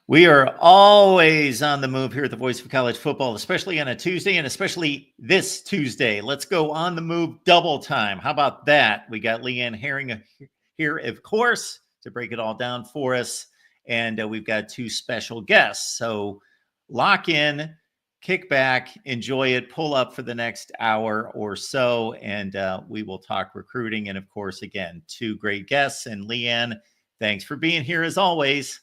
We are always on the move here at the Voice of College Football, especially on a Tuesday and especially this Tuesday. Let's go on the move double time. How about that? We got Leanne Herring here, of course, to break it all down for us. And we've got two special guests. So lock in, kick back, enjoy it, pull up for the next hour or so, and we will talk recruiting. And of course, again, two great guests. And Leanne, thanks for being here as always.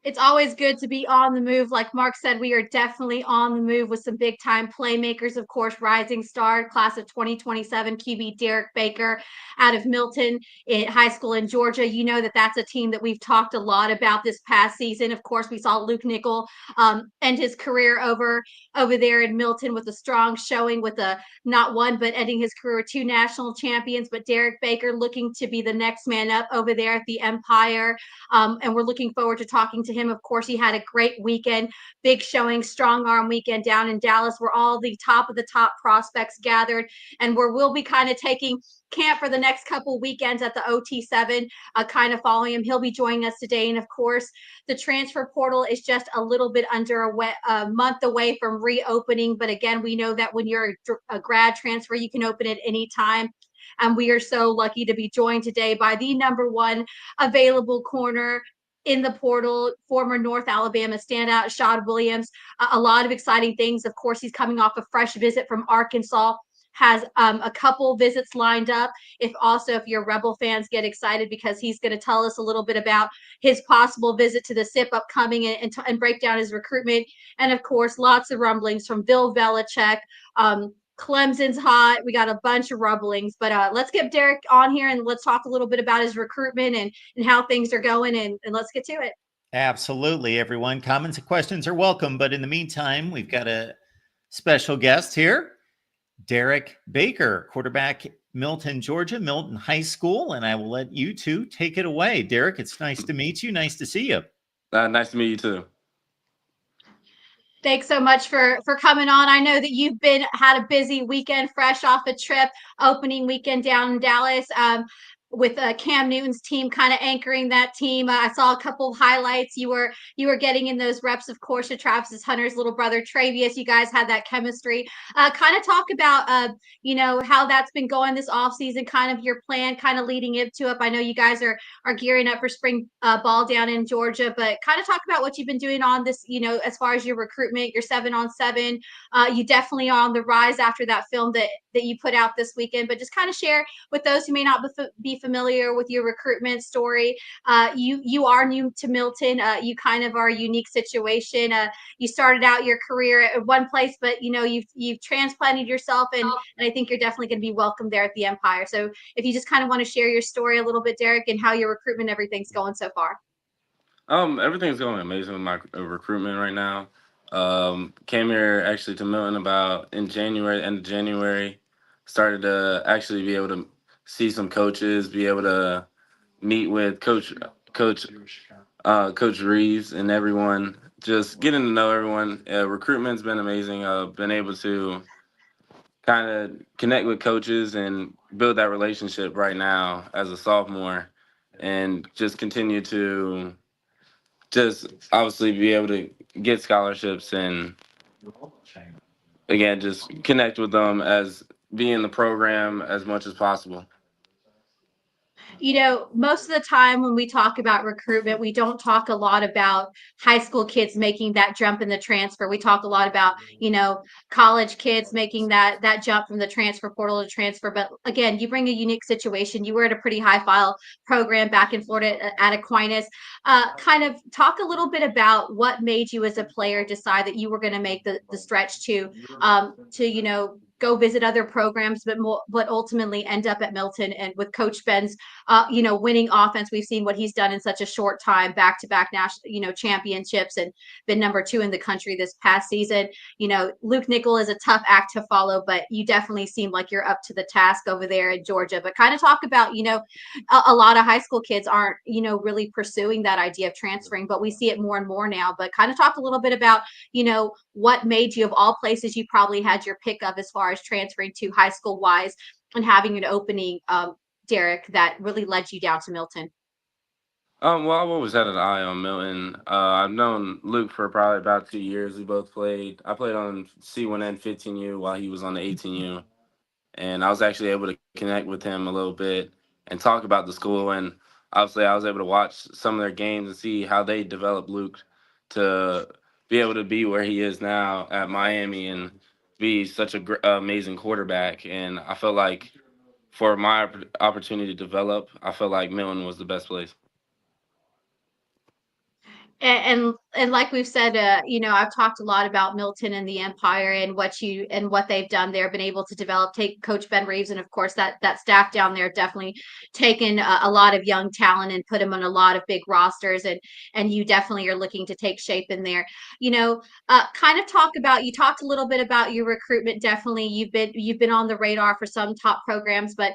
It's always good to be on the move. Like Mark said, we are definitely on the move with some big time playmakers. Of course, rising star class of 2027 QB Derrick Baker out of Milton in high school in Georgia. You know that that's a team that we've talked a lot about this past season. Of course, we saw Luke Nickel end his career over there in Milton with a strong showing with a not one but ending his career with two national champions. But Derrick Baker looking to be the next man up over there at the Empire. And we're looking forward to talking to him. Of course, he had a great weekend, big showing, strong arm weekend down in Dallas, where all the top of the top prospects gathered, and where we'll be kind of taking camp for the next couple weekends at the OT7, kind of following him. He'll be joining us today. And of course, the transfer portal is just a little bit under a month away from reopening. But again, we know that when you're a grad transfer, you can open it anytime. And we are so lucky to be joined today by the number one available corner in the portal, former North Alabama standout, Ashaad Williams. A lot of exciting things. Of course, he's coming off a fresh visit from Arkansas, has a couple visits lined up. If your Rebel fans get excited because he's going to tell us a little bit about his possible visit to the SIP upcoming and break down his recruitment. And of course, lots of rumblings from Bill Belichick. Clemson's hot. We got a bunch of rumblings, but let's get Derrick on here and let's talk a little bit about his recruitment and how things are going, and let's get to it. Absolutely, everyone. Comments and questions are welcome. But in the meantime, we've got a special guest here, Derrick Baker, quarterback, Milton, Georgia, Milton High School. And I will let you two take it away. Derrick, it's nice to meet you. Nice to see you. Nice to meet you too. Thanks so much for coming on. I know that you've been had a busy weekend, fresh off a trip, opening weekend down in Dallas. With Cam Newton's team kind of anchoring that team. I saw a couple of highlights. You were getting in those reps, of course, to Travis Hunter's little brother Travius. You guys had that chemistry. Kind of talk about how that's been going this off season. Kind of your plan, kind of leading into it. I know you guys are gearing up for spring ball down in Georgia, but kind of talk about what you've been doing on this. As far as your recruitment, your 7-on-7. You definitely are on the rise after that film that you put out this weekend. But just kind of share with those who may not be familiar with your recruitment story. You are new to Milton. You kind of are a unique situation. You started out your career at one place, but you've transplanted yourself, and I think you're definitely going to be welcome there at the Empire. So if you just kind of want to share your story a little bit, Derrick, and how your recruitment, everything's going so far. Everything's going amazing with my recruitment right now. Came here actually to Milton about in January, end of January. Started to actually be able to see some coaches, be able to meet with Coach Reeves and everyone. Just getting to know everyone. Recruitment's been amazing. Been able to kind of connect with coaches and build that relationship right now as a sophomore, and just continue to just obviously be able to get scholarships and again just connect with them as be in the program as much as possible. Most of the time when we talk about recruitment, we don't talk a lot about high school kids making that jump in the transfer. We talk a lot about, college kids making that jump from the transfer portal to transfer. But again, you bring a unique situation. You were at a pretty high file program back in Florida at Aquinas. Kind of talk a little bit about what made you as a player decide that you were going to make the stretch to go visit other programs, but ultimately end up at Milton and with Coach Ben's, winning offense. We've seen what he's done in such a short time, back-to-back national, championships, and been number 2 in the country this past season. Luke Nickel is a tough act to follow, but you definitely seem like you're up to the task over there in Georgia. But kind of talk about, a lot of high school kids aren't, really pursuing that idea of transferring, but we see it more and more now. But kind of talk a little bit about, what made you, of all places you probably had your pick of as far as transferring to high school wise and having an opening, Derrick, that really led you down to Milton. Well, I've always had an eye on Milton. I've known Luke for probably about 2 years. We both played. I played on C1N 15U while he was on the 18U, and I was actually able to connect with him a little bit and talk about the school. And obviously, I was able to watch some of their games and see how they developed Luke to be able to be where he is now at Miami and be such a amazing quarterback. And I felt like for my opportunity to develop, I felt like Milton was the best place. And like we've said, I've talked a lot about Milton and the Empire and what they've done there, been able to develop, take Coach Ben Reeves, and of course that staff down there definitely taken a lot of young talent and put them on a lot of big rosters, and you definitely are looking to take shape in there. Kind of talk about, you talked a little bit about your recruitment. Definitely, you've been on the radar for some top programs, but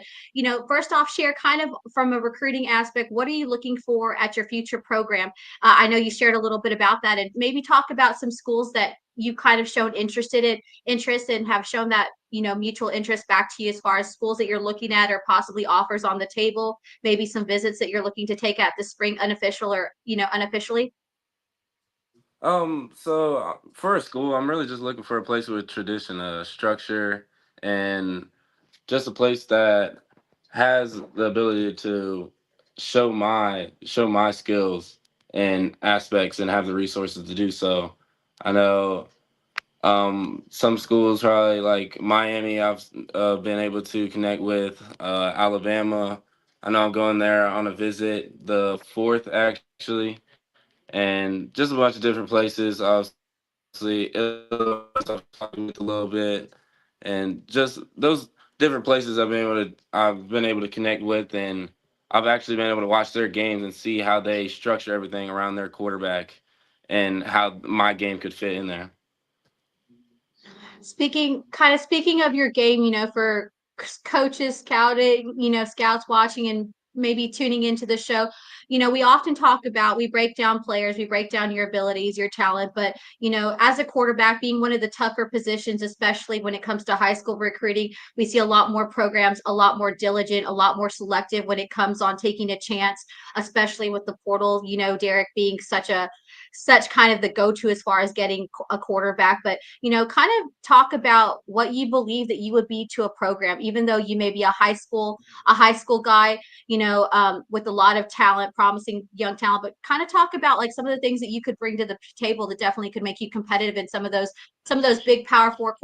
first off, share kind of from a recruiting aspect, what are you looking for at your future program? I know you shared a little bit about that, and maybe talk about some schools that you kind of shown interest and have shown that mutual interest back to you, as far as schools that you're looking at or possibly offers on the table, maybe some visits that you're looking to take at the spring, unofficial or unofficially. So for a school, I'm really just looking for a place with tradition, structure, and just a place that has the ability to show my skills and aspects and have the resources to do so. I know some schools probably like Miami. I've been able to connect with Alabama. I know I'm going there on a visit the fourth actually, and just a bunch of different places. Obviously, Illinois I've talked with a little bit, and just those different places I've been able to connect with, and I've actually been able to watch their games and see how they structure everything around their quarterback, and how my game could fit in there. Speaking of your game, for coaches scouting, scouts watching and maybe tuning into the show, we often talk about, we break down players, we break down your abilities, your talent, but as a quarterback, being one of the tougher positions, especially when it comes to high school recruiting, we see a lot more programs, a lot more diligent, a lot more selective when it comes on taking a chance, especially with the portal, Derrick being such kind of the go-to as far as getting a quarterback. But kind of talk about what you believe that you would be to a program, even though you may be a high school guy, with a lot of talent, promising young talent. But kind of talk about like some of the things that you could bring to the table that definitely could make you competitive in some of those big Power Four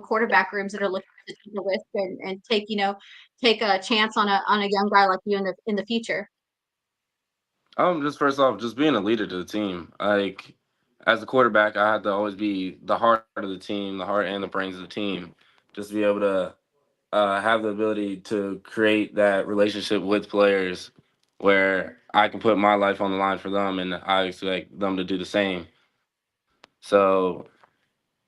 quarterback rooms that are looking to take a risk and take a chance on a young guy like you in the future. Just first off, just being a leader to the team. Like as a quarterback, I had to always be the heart of the team, the heart and the brains of the team. Just to be able to have the ability to create that relationship with players where I can put my life on the line for them, and I expect them to do the same. So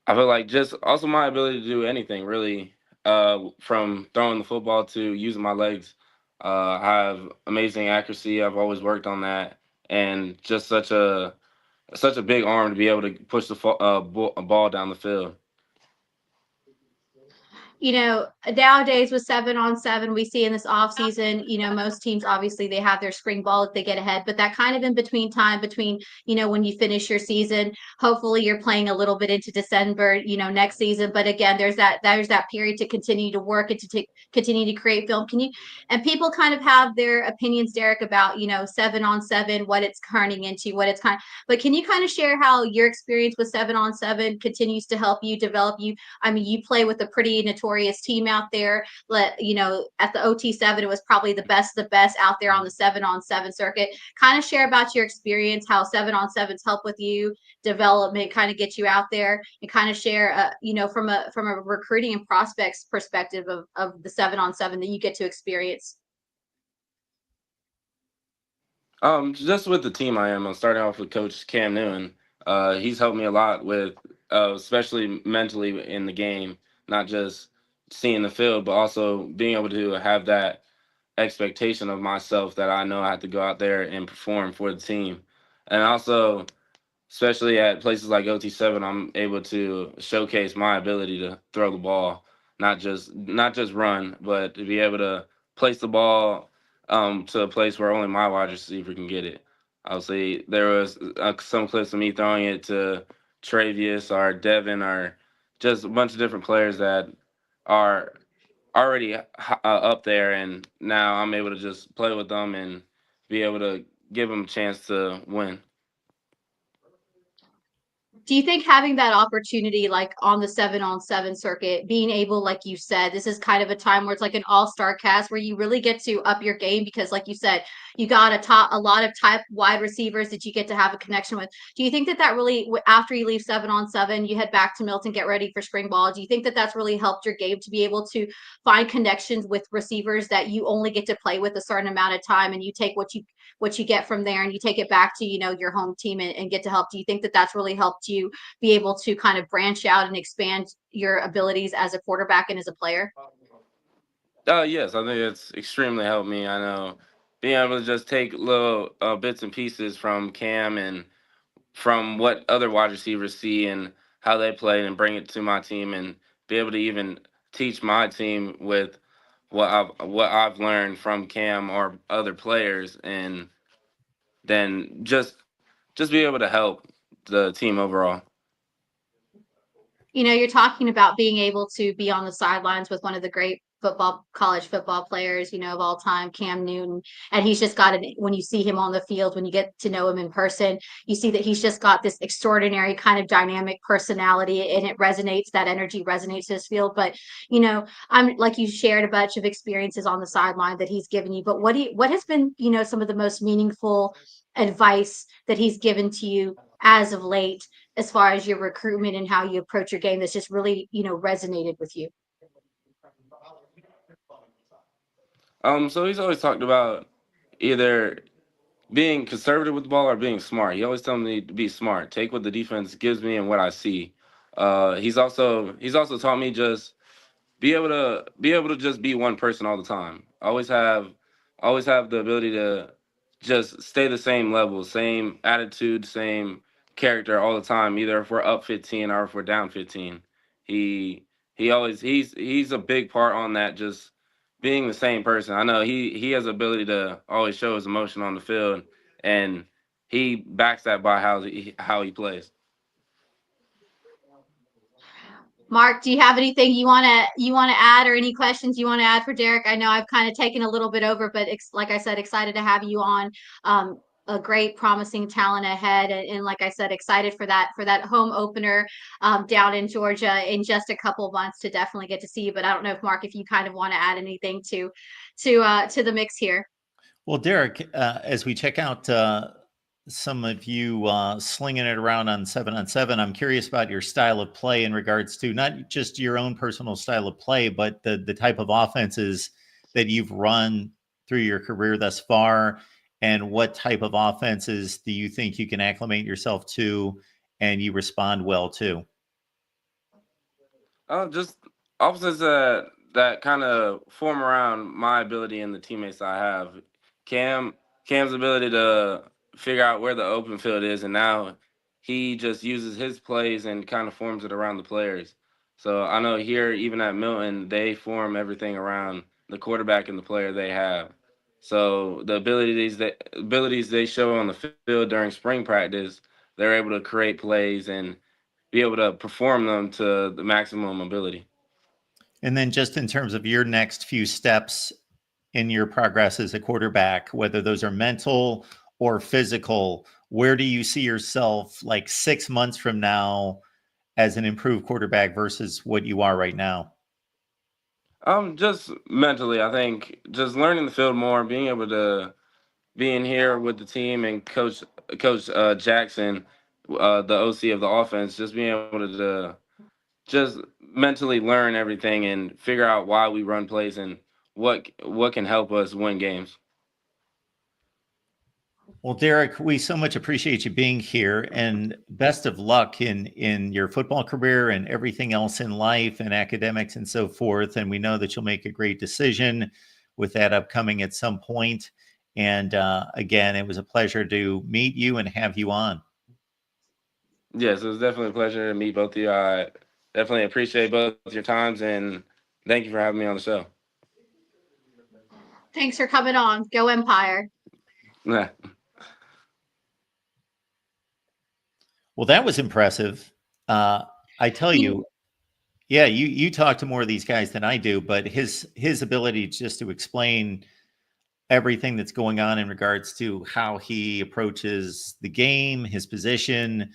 I feel like just also my ability to do anything really, from throwing the football to using my legs. I have amazing accuracy. I've always worked on that, and just such a big arm to be able to push a ball down the field. Nowadays with 7-on-7, we see in this off season, most teams obviously they have their spring ball if they get ahead, but that kind of in between time between, when you finish your season, hopefully you're playing a little bit into December, next season. But again, there's that period to continue to work and to continue to create film. And people kind of have their opinions, Derrick, about, 7-on-7, what it's turning into, but can you kind of share how your experience with 7-on-7 continues to help you develop you? I mean, you play with a pretty notorious team out there. At the OT7, it was probably the best out there on the 7-on-7 circuit. Kind of share about your experience, how 7-on-7s help with you development, kind of get you out there, and kind of share, from a recruiting and prospects perspective of the 7-on-7 that you get to experience. Just with the team I'm starting off with Coach Cam Newton. He's helped me a lot with, especially mentally in the game, not just seeing the field, but also being able to have that expectation of myself that I know I have to go out there and perform for the team. And also, especially at places like OT7, I'm able to showcase my ability to throw the ball, not just run, but to be able to place the ball to a place where only my wide receiver can get it. Obviously, there was some clips of me throwing it to Travius or Devin or just a bunch of different players that are already up there, and now I'm able to just play with them and be able to give them a chance to win. Do you think having that opportunity, like on the 7-on-7 circuit, being able, like you said, this is kind of a time where it's like an all-star cast where you really get to up your game because, like you said, you got a lot of type wide receivers that you get to have a connection with. Do you think that that really, after you leave 7-on-7, you head back to Milton, get ready for spring ball? Do you think that that's really helped your game to be able to find connections with receivers that you only get to play with a certain amount of time, and you take what you get from there and you take it back to your home team and get to help? Do you think that that's really helped you be able to kind of branch out and expand your abilities as a quarterback and as a player? Yes, I think it's extremely helped me. I know being able to just take little bits and pieces from Cam and from what other wide receivers see and how they play and bring it to my team and be able to even teach my team with what I've learned from Cam or other players, and then just be able to help the team overall. You're talking about being able to be on the sidelines with one of the great college football players, of all time, Cam Newton. And he's just got when you see him on the field, when you get to know him in person, you see that he's just got this extraordinary kind of dynamic personality, and that energy resonates his field. But, I'm like, you shared a bunch of experiences on the sideline that he's given you, but what has been, some of the most meaningful advice that he's given to you as of late, as far as your recruitment and how you approach your game, that's just really, resonated with you? So he's always talked about either being conservative with the ball or being smart. He always tells me to be smart, take what the defense gives me and what I see. He's also taught me just be able to just be one person all the time. Always have the ability to just stay the same level, same attitude, same character all the time, either if we're up 15 or if we're down 15. He he always he's he's a big part on that, just being the same person. I know he has the ability to always show his emotion on the field, and he backs that by how he plays. Mark, do you have anything you want to add, or any questions you want to add for Derrick? I know I've kind of taken a little bit over, but like I said, excited to have you on. A great, promising talent ahead, and like I said, excited for that home opener down in Georgia in just a couple months to definitely get to see you. But I don't know if Mark, if you kind of want to add anything to the mix here. Well, Derrick, as we check out some of you slinging it around on 7-on-7, I'm curious about your style of play in regards to not just your own personal style of play, but the type of offenses that you've run through your career thus far. And what type of offenses do you think you can acclimate yourself to and you respond well to? Just officers that kind of form around my ability and the teammates I have. Cam Cam's ability to figure out where the open field is, and now he just uses his plays and kind of forms it around the players. So I know here, even at Milton, they form everything around the quarterback and the player they have. So the abilities they show on the field during spring practice, they're able to create plays and be able to perform them to the maximum ability. And then just in terms of your next few steps in your progress as a quarterback, whether those are mental or physical, where do you see yourself like 6 months from now as an improved quarterback versus what you are right now? Just mentally, I think just learning the field more, being able to be in here with the team and coach Jackson, the OC of the offense, just being able to just mentally learn everything and figure out why we run plays and what can help us win games. Well, Derrick, we so much appreciate you being here, and best of luck in your football career and everything else in life and academics and so forth. And we know that you'll make a great decision with that upcoming at some point. And again, it was a pleasure to meet you and have you on. Yes, it was definitely a pleasure to meet both of you. I definitely appreciate both your times, and thank you for having me on the show. Thanks for coming on. Go Empire. Yeah. Well, that was impressive. I tell you, yeah, you talk to more of these guys than I do, but his ability just to explain everything that's going on in regards to how he approaches the game, his position,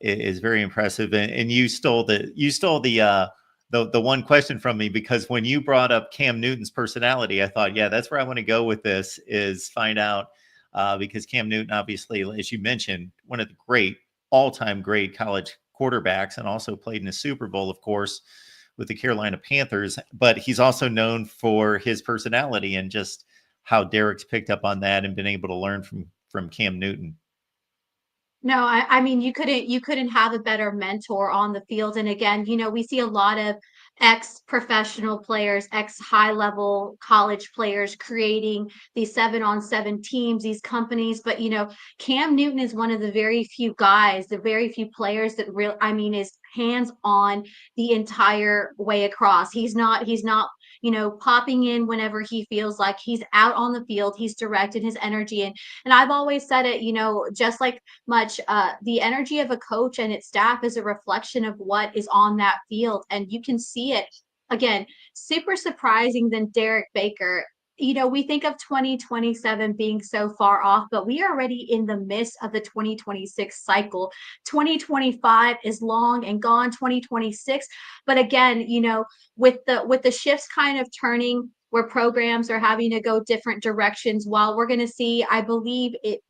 is very impressive. And you stole the one question from me, because when you brought up Cam Newton's personality, I thought, yeah, that's where I want to go with this, is find out, because Cam Newton, obviously, as you mentioned, one of the all-time great college quarterbacks, and also played in a Super Bowl, of course, with the Carolina Panthers. But he's also known for his personality, and just how Derrick's picked up on that and been able to learn from Cam Newton. No, I mean you couldn't have a better mentor on the field. And again, we see a lot of ex-professional players, ex-high level college players creating these 7-on-7 teams, these companies. But Cam Newton is one of the very few guys, the very few players that is hands on the entire way across. He's not popping in whenever he feels like. He's out on the field, he's directed his energy. And I've always said it, just like much the energy of a coach and its staff is a reflection of what is on that field, and you can see it. Again, super surprising than Derrick Baker. We think of 2027 being so far off, but we are already in the midst of the 2026 cycle. 2025 is long and gone. 2026, but again, with the shifts kind of turning, where programs are having to go different directions, while we're going to see, I believe it,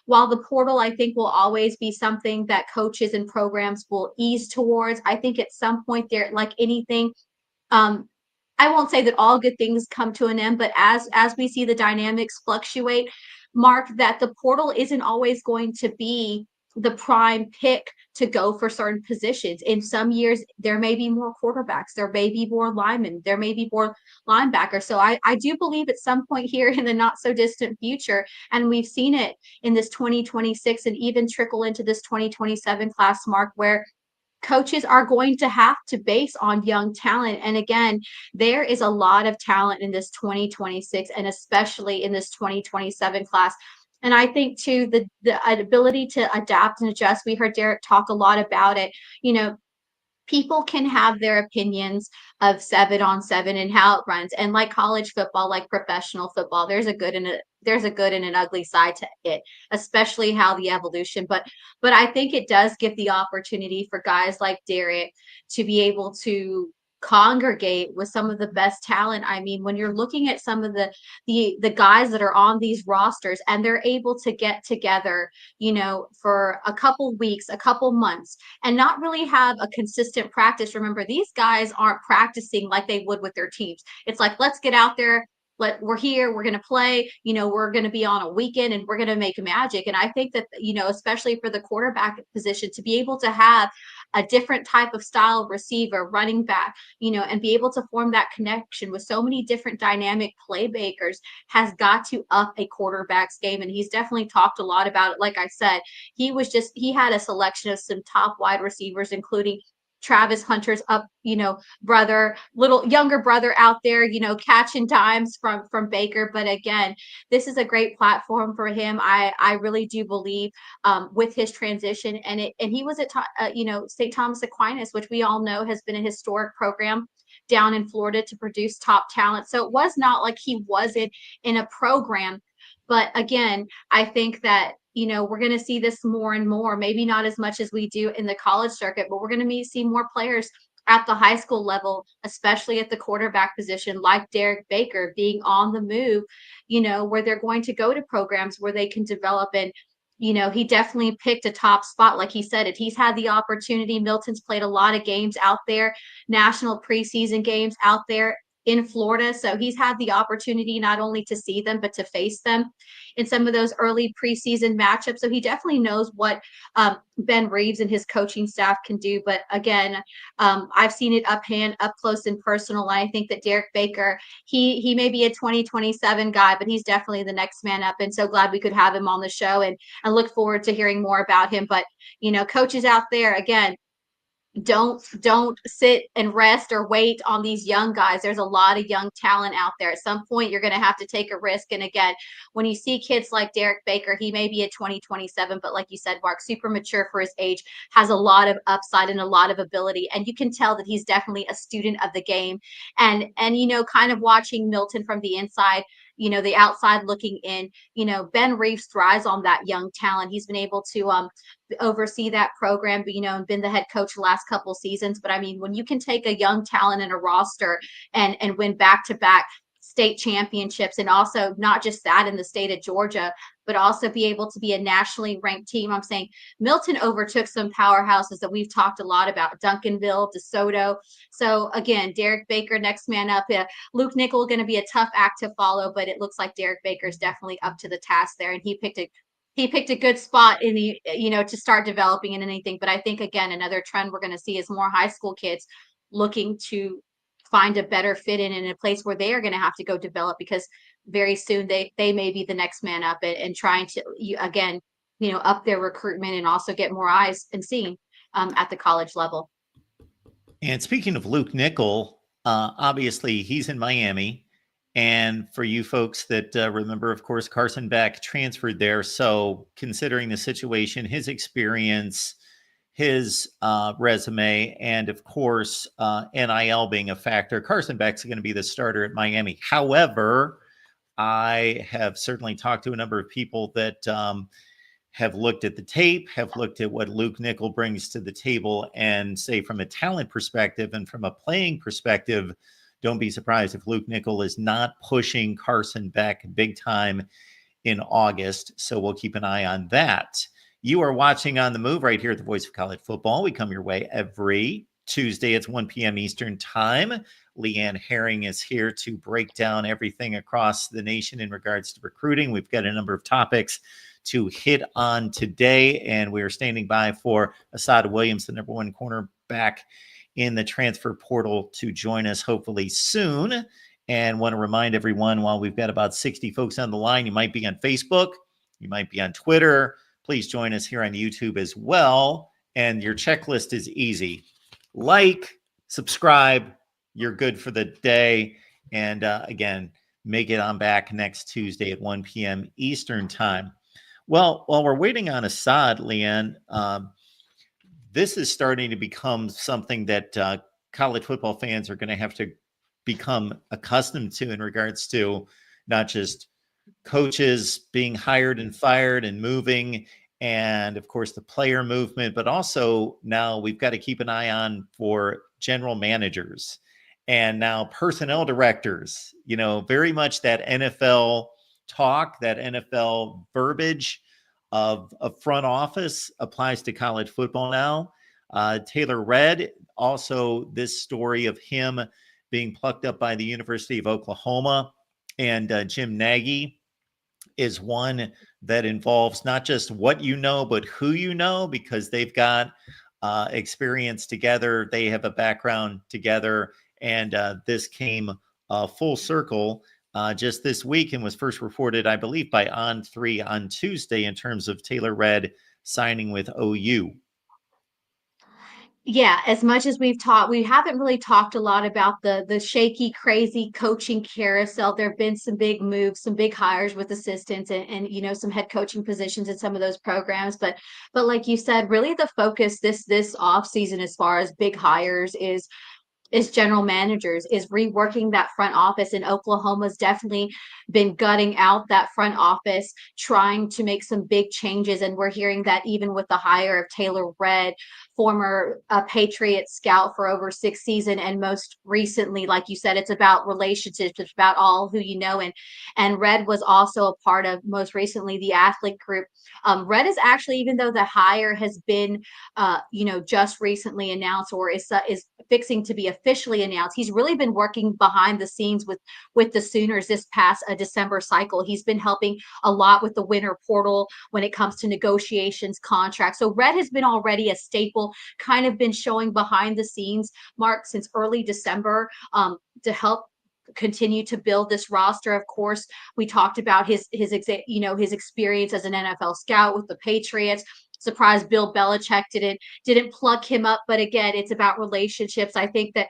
while the portal, I think, will always be something that coaches and programs will ease towards. I think at some point there, like anything, um, I won't say that all good things come to an end, but as we see the dynamics fluctuate, Mark, that the portal isn't always going to be the prime pick to go for certain positions. In some years, there may be more quarterbacks, there may be more linemen, there may be more linebackers. So I do believe at some point here in the not so distant future, and we've seen it in this 2026 and even trickle into this 2027 class, Mark, where coaches are going to have to base on young talent. And again, there is a lot of talent in this 2026 and especially in this 2027 class. And I think too, the ability to adapt and adjust. We heard Derrick talk a lot about it. You know, people can have their opinions of 7-on-7 and how it runs. And like college football, like professional football, there's a good and an ugly side to it, especially how the evolution. But I think it does give the opportunity for guys like Derrick to be able to congregate with some of the best talent. I mean, when you're looking at some of the guys that are on these rosters and they're able to get together, for a couple weeks, a couple months, and not really have a consistent practice. Remember, these guys aren't practicing like they would with their teams. It's like, let's get out there. We're here, we're going to play, we're going to be on a weekend and we're going to make magic. And I think that, especially for the quarterback position, to be able to have a different type of style receiver, running back, and be able to form that connection with so many different dynamic playmakers has got to up a quarterback's game. And he's definitely talked a lot about it. Like I said, he had a selection of some top wide receivers, including Travis Hunter's little younger brother out there, catching dimes from Baker. But again, this is a great platform for him. I really do believe, with his transition, and he was at St. Thomas Aquinas, which we all know has been a historic program down in Florida to produce top talent. So it was not like he wasn't in a program. But again, I think that we're going to see this more and more, maybe not as much as we do in the college circuit, but we're going to see more players at the high school level, especially at the quarterback position, like Derrick Baker, being on the move, where they're going to go to programs where they can develop. And he definitely picked a top spot. Like he said it, he's had the opportunity. Milton's played a lot of games out there, national preseason games out there in Florida. So he's had the opportunity not only to see them, but to face them in some of those early preseason matchups. So he definitely knows what Ben Reeves and his coaching staff can do. But again, I've seen it up close and personal. And I think that Derrick Baker, he may be a 2027 guy, but he's definitely the next man up. And so glad we could have him on the show, and I look forward to hearing more about him. But, coaches out there, again, don't sit and rest or wait on these young guys. There's a lot of young talent out there. At some point, you're going to have to take a risk. And again, when you see kids like Derrick Baker, he may be a 2027, but like you said, Mark, super mature for his age, has a lot of upside and a lot of ability. And you can tell that he's definitely a student of the game. And kind of watching Milton from the inside, the outside looking in, Ben Reeves thrives on that young talent. He's been able to oversee that program, and been the head coach the last couple seasons. But I mean, when you can take a young talent in a roster and win back-to-back state championships, and also not just that in the state of Georgia, but also be able to be a nationally ranked team. I'm saying Milton overtook some powerhouses that we've talked a lot about, Duncanville, DeSoto. So again, Derrick Baker, next man up. Luke Nickel going to be a tough act to follow, but it looks like Derrick Baker is definitely up to the task there, and he picked a good spot in the to start developing in anything. But I think again, another trend we're going to see is more high school kids looking to find a better fit in a place where they are going to have to go develop, because very soon they may be the next man up, and trying to again up their recruitment and also get more eyes and seen at the college level. And speaking of Luke Nickel, obviously he's in Miami. And for you folks that remember, of course, Carson Beck transferred there. So considering the situation, his experience, his resume, and of course, NIL being a factor, Carson Beck's going to be the starter at Miami. However, I have certainly talked to a number of people that have looked at the tape, have looked at what Luke Nickel brings to the table, and say from a talent perspective and from a playing perspective, don't be surprised if Luke Nickel is not pushing Carson Beck big time in August. So we'll keep an eye on that. You are watching On the Move right here at the Voice of College Football. We come your way every Tuesday. It's 1 p.m. Eastern time. Leanne Herring is here to break down everything across the nation in regards to recruiting. We've got a number of topics to hit on today, and we are standing by for Ashaad Williams, the number one cornerback in the transfer portal, to join us hopefully soon. And want to remind everyone, while we've got about 60 folks on the line, you might be on Facebook, you might be on Twitter. Please join us here on YouTube as well. And your checklist is easy. Like, subscribe, you're good for the day. And again, make it on back next Tuesday at 1 p.m. Eastern time. Well, while we're waiting on Ashaad, Leanne, this is starting to become something that college football fans are going to have to become accustomed to in regards to not just coaches being hired and fired and moving, and of course the player movement, but also now we've got to keep an eye on for general managers and now personnel directors, very much that NFL talk, that NFL verbiage of front office applies to college football now. Taylor Redd, also this story of him being plucked up by the University of Oklahoma, and Jim Nagy is one that involves not just what you know, but who you know, because they've got experience together. They have a background together. And this came full circle just this week and was first reported, I believe, by On3 on Tuesday in terms of Taylor Redd signing with OU. Yeah, as much as we haven't really talked a lot about the shaky, crazy coaching carousel. There have been some big moves, some big hires with assistants, and some head coaching positions in some of those programs. But like you said, really the focus this off season as far as big hires is general managers, is reworking that front office. And Oklahoma's definitely been gutting out that front office, trying to make some big changes. And we're hearing that even with the hire of Taylor Redd, former Patriot scout for over 6 seasons, and most recently, like you said, it's about relationships, it's about all who you know. And Redd was also a part of, most recently, the athlete group. Redd is actually, even though the hire has been just recently announced, or is fixing to be officially announced, he's really been working behind the scenes with the Sooners this past December cycle. He's been helping a lot with the winter portal when it comes to negotiations, contracts. So Redd has been already a staple, kind of been showing behind the scenes, Mark, since early December, to help continue to build this roster. Of course, we talked about his experience as an NFL scout with the Patriots, surprised Bill Belichick didn't pluck him up. But again, it's about relationships. I think that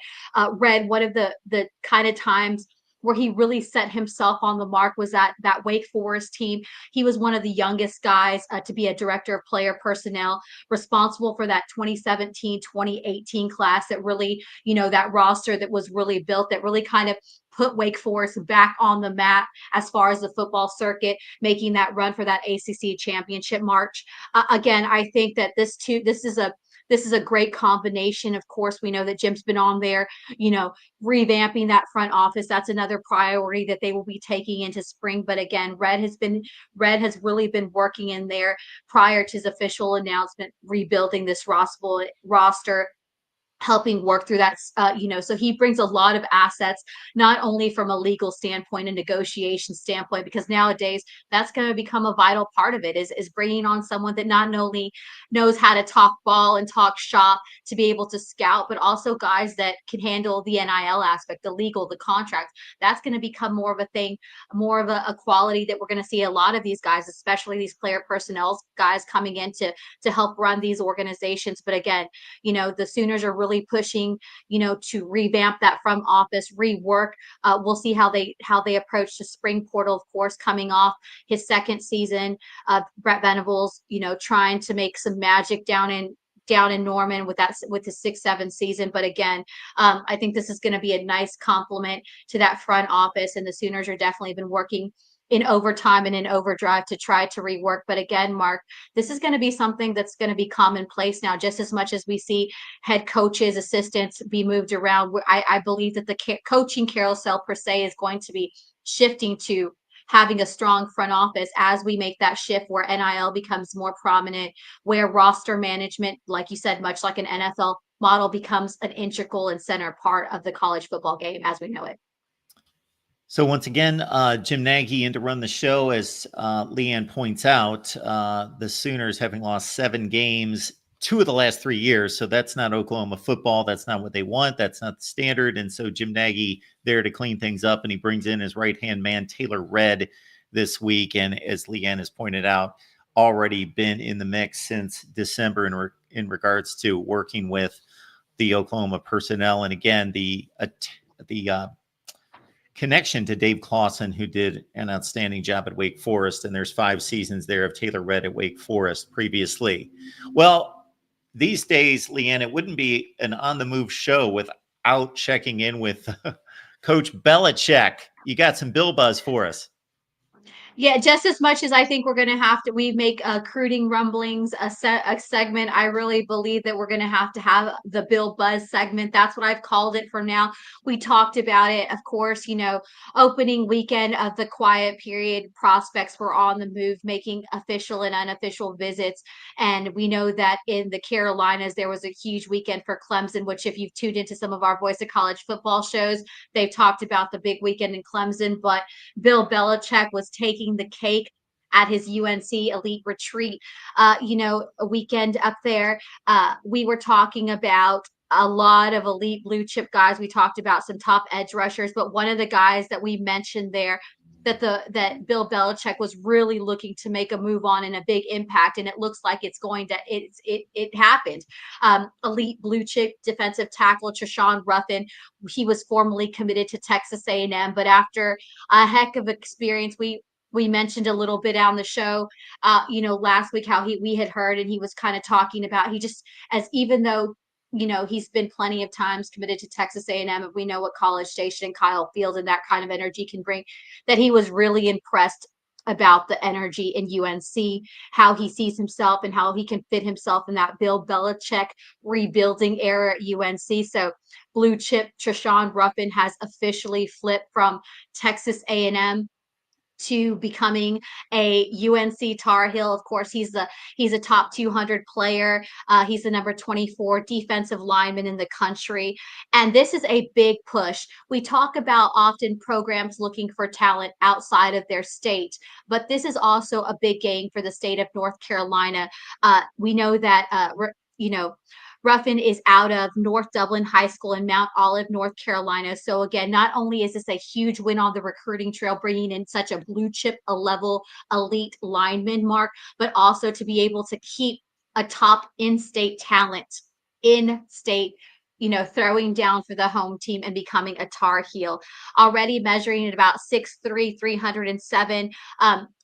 Red, one of the kind of times where he really set himself on the mark was that Wake Forest team. He was one of the youngest guys to be a director of player personnel, responsible for that 2017-2018 class that really, that roster that was really built, that really kind of put Wake Forest back on the map as far as the football circuit, making that run for that ACC championship march. Again, I think that this is a great combination. Of course, we know that Jim's been on there, revamping that front office. That's another priority that they will be taking into spring. But again, Red has really been working in there prior to his official announcement, rebuilding this roster, helping work through that, so he brings a lot of assets, not only from a legal standpoint and negotiation standpoint, because nowadays that's going to become a vital part of it, is bringing on someone that not only knows how to talk ball and talk shop to be able to scout, but also guys that can handle the NIL aspect, the legal, the contracts. That's going to become more of a thing, more of a quality that we're going to see a lot of these guys, especially these player personnel guys, coming in to help run these organizations. But again, the Sooners are really pushing, to revamp that front office, rework. We'll see how they approach the spring portal, of course, coming off his second season. Brett Venables, trying to make some magic down in Norman with his 6-7 season. But again, I think this is going to be a nice complement to that front office, and the Sooners are definitely been working in overtime and in overdrive to try to rework. But again, Mark, this is going to be something that's going to be commonplace now, just as much as we see head coaches, assistants be moved around. I believe that the coaching carousel per se is going to be shifting to having a strong front office as we make that shift where NIL becomes more prominent, where roster management, like you said, much like an NFL model, becomes an integral and center part of the college football game as we know it. So once again, Jim Nagy in to run the show. As Leanne points out, the Sooners having lost 7 games, 2 of the last 3 years. So that's not Oklahoma football. That's not what they want. That's not the standard. And so Jim Nagy there to clean things up, and he brings in his right-hand man, Taylor Redd, this week. And as Leanne has pointed out, already been in the mix since December in regards to working with the Oklahoma personnel. And again, the connection to Dave Clawson, who did an outstanding job at Wake Forest, and there's 5 seasons there of Taylor Redd at Wake Forest previously. Well, these days, Leanne, it wouldn't be an on-the-move show without checking in with Coach Belichick. You got some Bill buzz for us. Yeah, just as much as I think we're going to have to, we make Recruiting Rumblings a segment. I really believe that we're going to have the Bill Buzz segment. That's what I've called it from now. We talked about it, of course, opening weekend of the quiet period. Prospects were on the move, making official and unofficial visits. And we know that in the Carolinas, there was a huge weekend for Clemson, which if you've tuned into some of our Voice of College football shows, they've talked about the big weekend in Clemson. But Bill Belichick was taking the cake at his UNC elite retreat, a weekend up there. We were talking about a lot of elite blue chip guys. We talked about some top edge rushers, but one of the guys that we mentioned there that Bill Belichick was really looking to make a move on and a big impact, and it looks like it happened. Elite blue chip defensive tackle Treshawn Ruffin. He was formerly committed to Texas A&M, but after a heck of experience, we mentioned a little bit on the show, last week how we had heard, and he was kind of talking about even though he's been plenty of times committed to Texas A&M, and we know what College Station and Kyle Field and that kind of energy can bring, that he was really impressed about the energy in UNC, how he sees himself and how he can fit himself in that Bill Belichick rebuilding era at UNC. So blue chip Treshawn Ruffin has officially flipped from Texas A&M to becoming a UNC Tar Heel. Of course, he's a top 200 player. He's the number 24 defensive lineman in the country. And this is a big push. We talk about often programs looking for talent outside of their state, but this is also a big gain for the state of North Carolina. We know that, Ruffin is out of North Dublin High School in Mount Olive, North Carolina. So again, not only is this a huge win on the recruiting trail, bringing in such a blue chip, a level elite lineman, Mark, but also to be able to keep a top in-state talent in state, throwing down for the home team and becoming a Tar Heel. Already measuring at about 6'3", 307.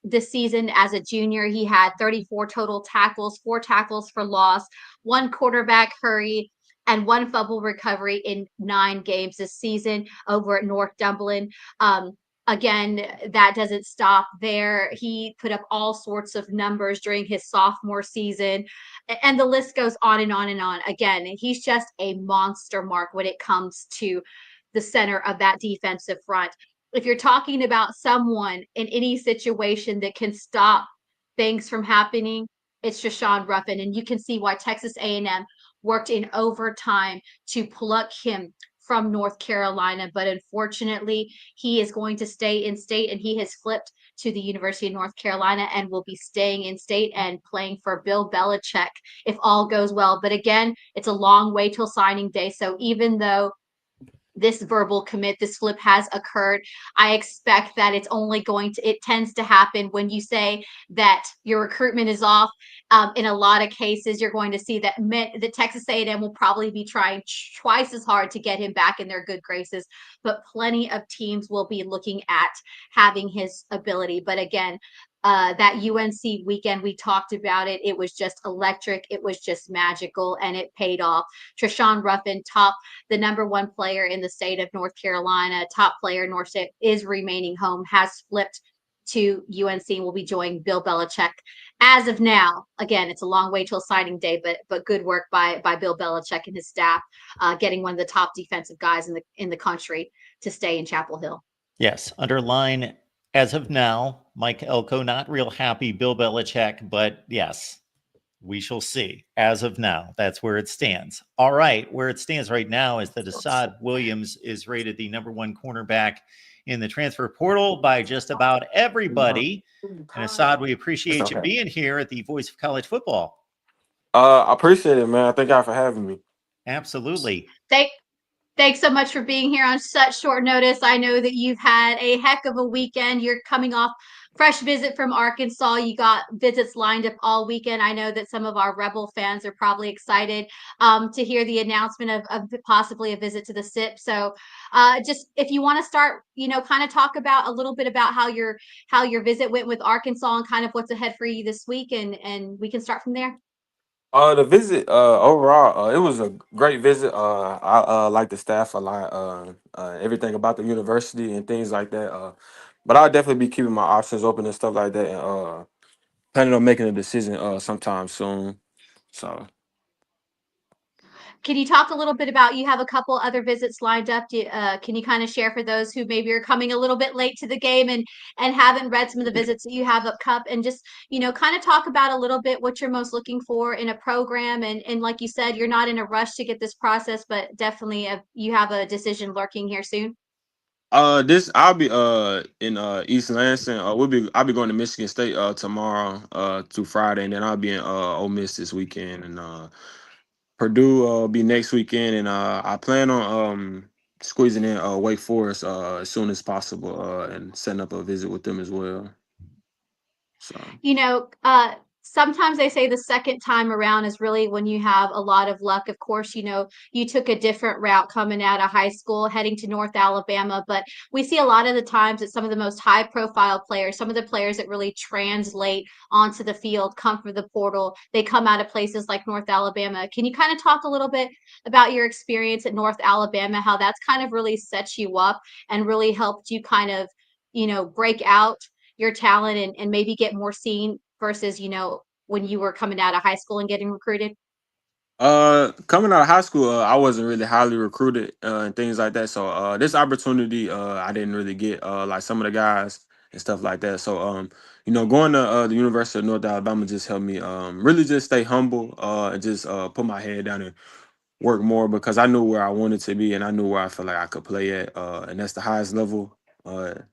This season as a junior, he had 34 total tackles, 4 tackles for loss, 1 quarterback hurry, and 1 fumble recovery in 9 games this season over at Northumberland. Again, that doesn't stop there. He put up all sorts of numbers during his sophomore season, and the list goes on and on and on. Again, he's just a monster, Mark, when it comes to the center of that defensive front. If you're talking about someone in any situation that can stop things from happening, it's Rashawn Ruffin, and you can see why Texas A&M worked in overtime to pluck him from North Carolina, but unfortunately, he is going to stay in state, and he has flipped to the University of North Carolina and will be staying in state and playing for Bill Belichick if all goes well. But again, it's a long way till signing day. So even though this verbal commit, this flip has occurred, I expect that it tends to happen when you say that your recruitment is off. In a lot of cases, you're going to see that the Texas A&M will probably be trying twice as hard to get him back in their good graces, but plenty of teams will be looking at having his ability. But again, that UNC weekend, we talked about it. It was just electric. It was just magical, and it paid off. Treshawn Ruffin, the number 1 player in the state of North Carolina, top player in North State, is remaining home, has flipped to UNC, and will be joining Bill Belichick as of now. Again, it's a long way till signing day, but good work by Bill Belichick and his staff, getting one of the top defensive guys in the country to stay in Chapel Hill. Yes, underline as of now, Mike Elko, not real happy, Bill Belichick, but yes, we shall see. As of now, that's where it stands. All right, where it stands right now is that Ashaad Williams is rated the number 1 cornerback in the transfer portal by just about everybody. And Ashaad, we appreciate you being here at the Voice of College Football. I appreciate it, man. Thank God for having me. Absolutely. Thanks so much for being here on such short notice. I know that you've had a heck of a weekend. You're coming off fresh visit from Arkansas. You got visits lined up all weekend. I know that some of our Rebel fans are probably excited to hear the announcement of possibly a visit to the SIP. So just if you want to start, kind of talk about a little bit about how your visit went with Arkansas and kind of what's ahead for you this week, and we can start from there. The visit, overall, it was a great visit. I like the staff a lot. Everything about the university and things like that. But I'll definitely be keeping my options open and stuff like that, and planning on making a decision sometime soon. So. Can you talk a little bit about, you have a couple other visits lined up? Can you kind of share for those who maybe are coming a little bit late to the game and haven't read some of the visits that you have up cup, and just, kind of talk about a little bit what you're most looking for in a program. And like you said, you're not in a rush to get this process, but definitely you have a decision lurking here soon. I'll be in East Lansing. I'll be going to Michigan State tomorrow to Friday, and then I'll be in Ole Miss this weekend, and Purdue will be next weekend, and I plan on squeezing in Wake Forest as soon as possible, and setting up a visit with them as well. So Sometimes they say the second time around is really when you have a lot of luck. Of course, you took a different route coming out of high school, heading to North Alabama, but we see a lot of the times that some of the most high profile players, some of the players that really translate onto the field, come from the portal. They come out of places like North Alabama. Can you kind of talk a little bit about your experience at North Alabama, how that's kind of really set you up and really helped you kind of, break out your talent and maybe get more seen versus, when you were coming out of high school and getting recruited? Coming out of high school, I wasn't really highly recruited and things like that. So this opportunity, I didn't really get like some of the guys and stuff like that. So going to the University of North Alabama just helped me really just stay humble and just put my head down and work more, because I knew where I wanted to be and I knew where I felt like I could play at, and that's the highest level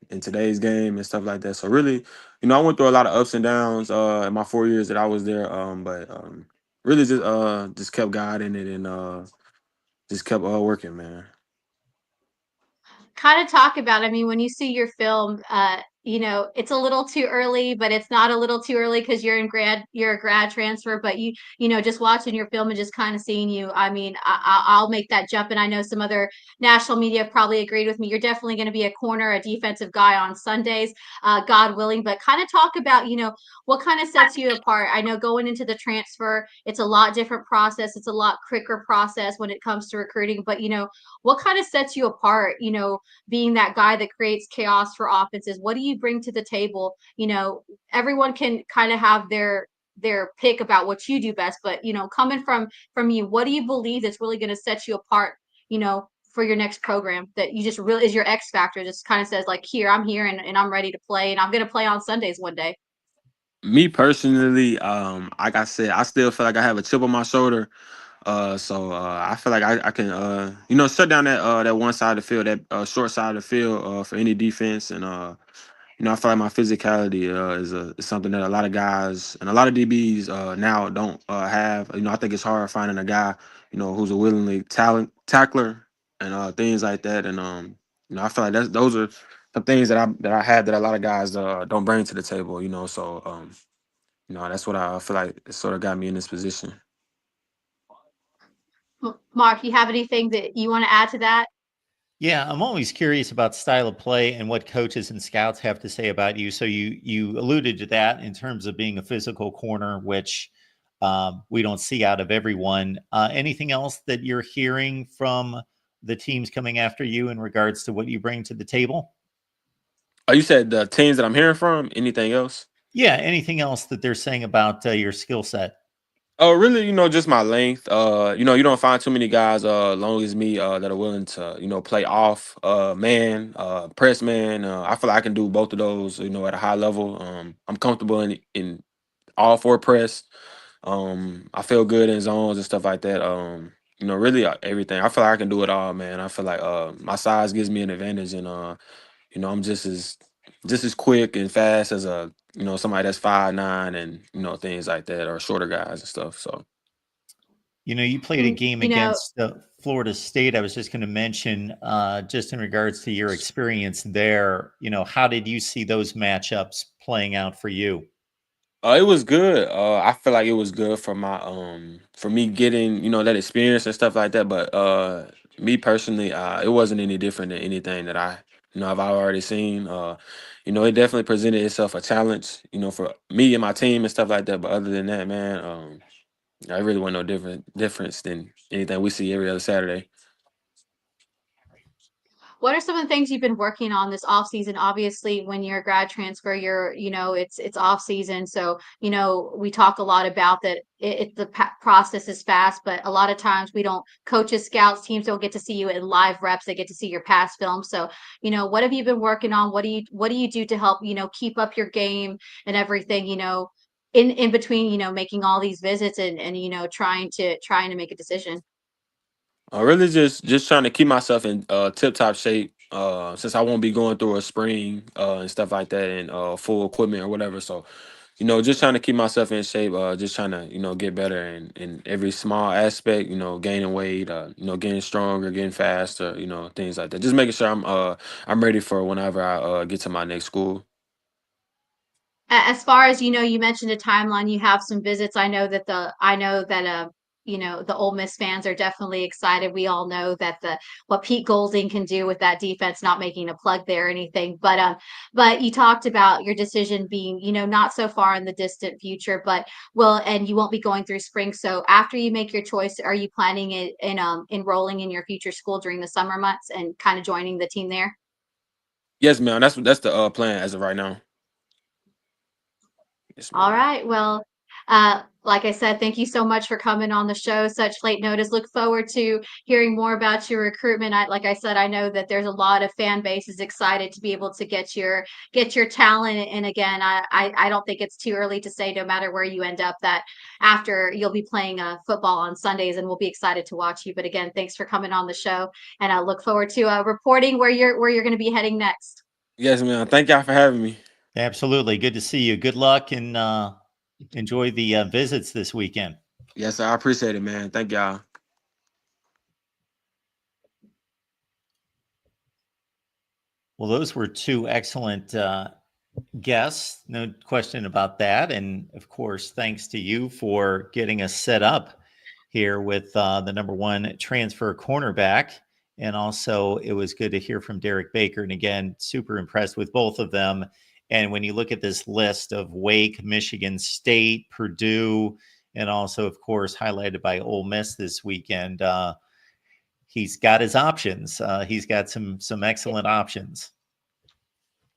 in today's game and stuff like that. So really, I went through a lot of ups and downs in my 4 years that I was there, but really just kept guiding it, and just kept working, man. Kind of talk about, I mean, when you see your film, it's a little too early, but it's not a little too early because you're a grad transfer. But just watching your film and just kind of seeing you, I mean, I'll make that jump. And I know some other national media have probably agreed with me. You're definitely going to be a corner, a defensive guy on Sundays, God willing. But kind of talk about, what kind of sets you apart. I know going into the transfer, it's a lot different process. It's a lot quicker process when it comes to recruiting. But what kind of sets you apart? Being that guy that creates chaos for offenses. What do you bring to the table? Everyone can kind of have their pick about what you do best, but coming from you, what do you believe that's really going to set you apart, for your next program, that you just really is your X factor, just kind of says like, here, I'm here and I'm ready to play and I'm going to play on Sundays one day. Me personally, like I said, I still feel like I have a chip on my shoulder. I feel like I can shut down that one side of the field, that short side of the field for any defense. And I feel like my physicality is something that a lot of guys and a lot of DBs now don't have. I think it's hard finding a guy who's a willingly tackler and things like that. And I feel like those are some things that I had that a lot of guys don't bring to the table. That's what I feel like it sort of got me in this position. Mark, you have anything that you want to add to that? Yeah, I'm always curious about style of play and what coaches and scouts have to say about you. So you alluded to that in terms of being a physical corner, which we don't see out of everyone. Anything else that you're hearing from the teams coming after you in regards to what you bring to the table? Oh, you said the teams that I'm hearing from. Anything else? Yeah, anything else that they're saying about your skill set? Oh, really? Just my length. You don't find too many guys long as me that are willing to play off man, press man. I feel like I can do both of those. At a high level. I'm comfortable in all four press. I feel good in zones and stuff like that. Really everything. I feel like I can do it all, man. I feel like my size gives me an advantage, and I'm just as quick and fast as somebody that's 5'9" and things like that, or shorter guys and stuff. So You played a game You know, against Florida State. I was just going to mention, just in regards to your experience there, how did you see those matchups playing out for you? it was good. I feel like it was good for me getting that experience and stuff like that. But me personally, it wasn't any different than anything that I've already seen. It definitely presented itself a challenge, for me and my team and stuff like that. But other than that, man, I really wasn't no difference than anything we see every other Saturday. what are some of the things you've been working on this off season? Obviously, when you're a grad transfer, it's off season. So, we talk a lot about that. Process is fast, but a lot of times we don't, coaches, scouts, teams don't get to see you in live reps. They get to see your past film. So, what have you been working on? What do you do to help, keep up your game and everything, in between, making all these visits and trying to make a decision? Really just trying to keep myself in tip top shape. Since I won't be going through a spring and stuff like that, and full equipment or whatever. So, just trying to keep myself in shape. Just trying to get better in every small aspect. Gaining weight. Getting stronger, getting faster. Things like that. Just making sure I'm ready for whenever I get to my next school. As far as you mentioned a timeline, you have some visits. I know that the Ole Miss fans are definitely excited. We all know that the what Pete Golding can do with that defense, not making a plug there or anything. But you talked about your decision being, not so far in the distant future, but and you won't be going through spring. So after you make your choice, are you planning it in enrolling in your future school during the summer months and kind of joining the team there? Yes, man. That's the plan as of right now. Yes, All ma'am. right. Well, like I said, thank you so much for coming on the show. Such late notice. Look forward to hearing more about your recruitment. Like I said, I know that there's a lot of fan bases excited to be able to get your talent. And again, I don't think it's too early to say, no matter where you end up, that after you'll be playing football on Sundays, and we'll be excited to watch you. But again, thanks for coming on the show, and I look forward to reporting where you're going to be heading next. Yes, man. Thank y'all for having me. Absolutely. Good to see you. Good luck and enjoy the visits this weekend. Yes, sir. I appreciate it, man. Thank y'all. Well, those were two excellent guest, no question about that. And of course, thanks to you for getting us set up here with the number one transfer cornerback. And also, it was good to hear from Derrick Baker. And again, super impressed with both of them. And when you look at this list of Wake, Michigan State, Purdue, and also, of course, highlighted by Ole Miss this weekend, he's got his options. He's got some excellent options.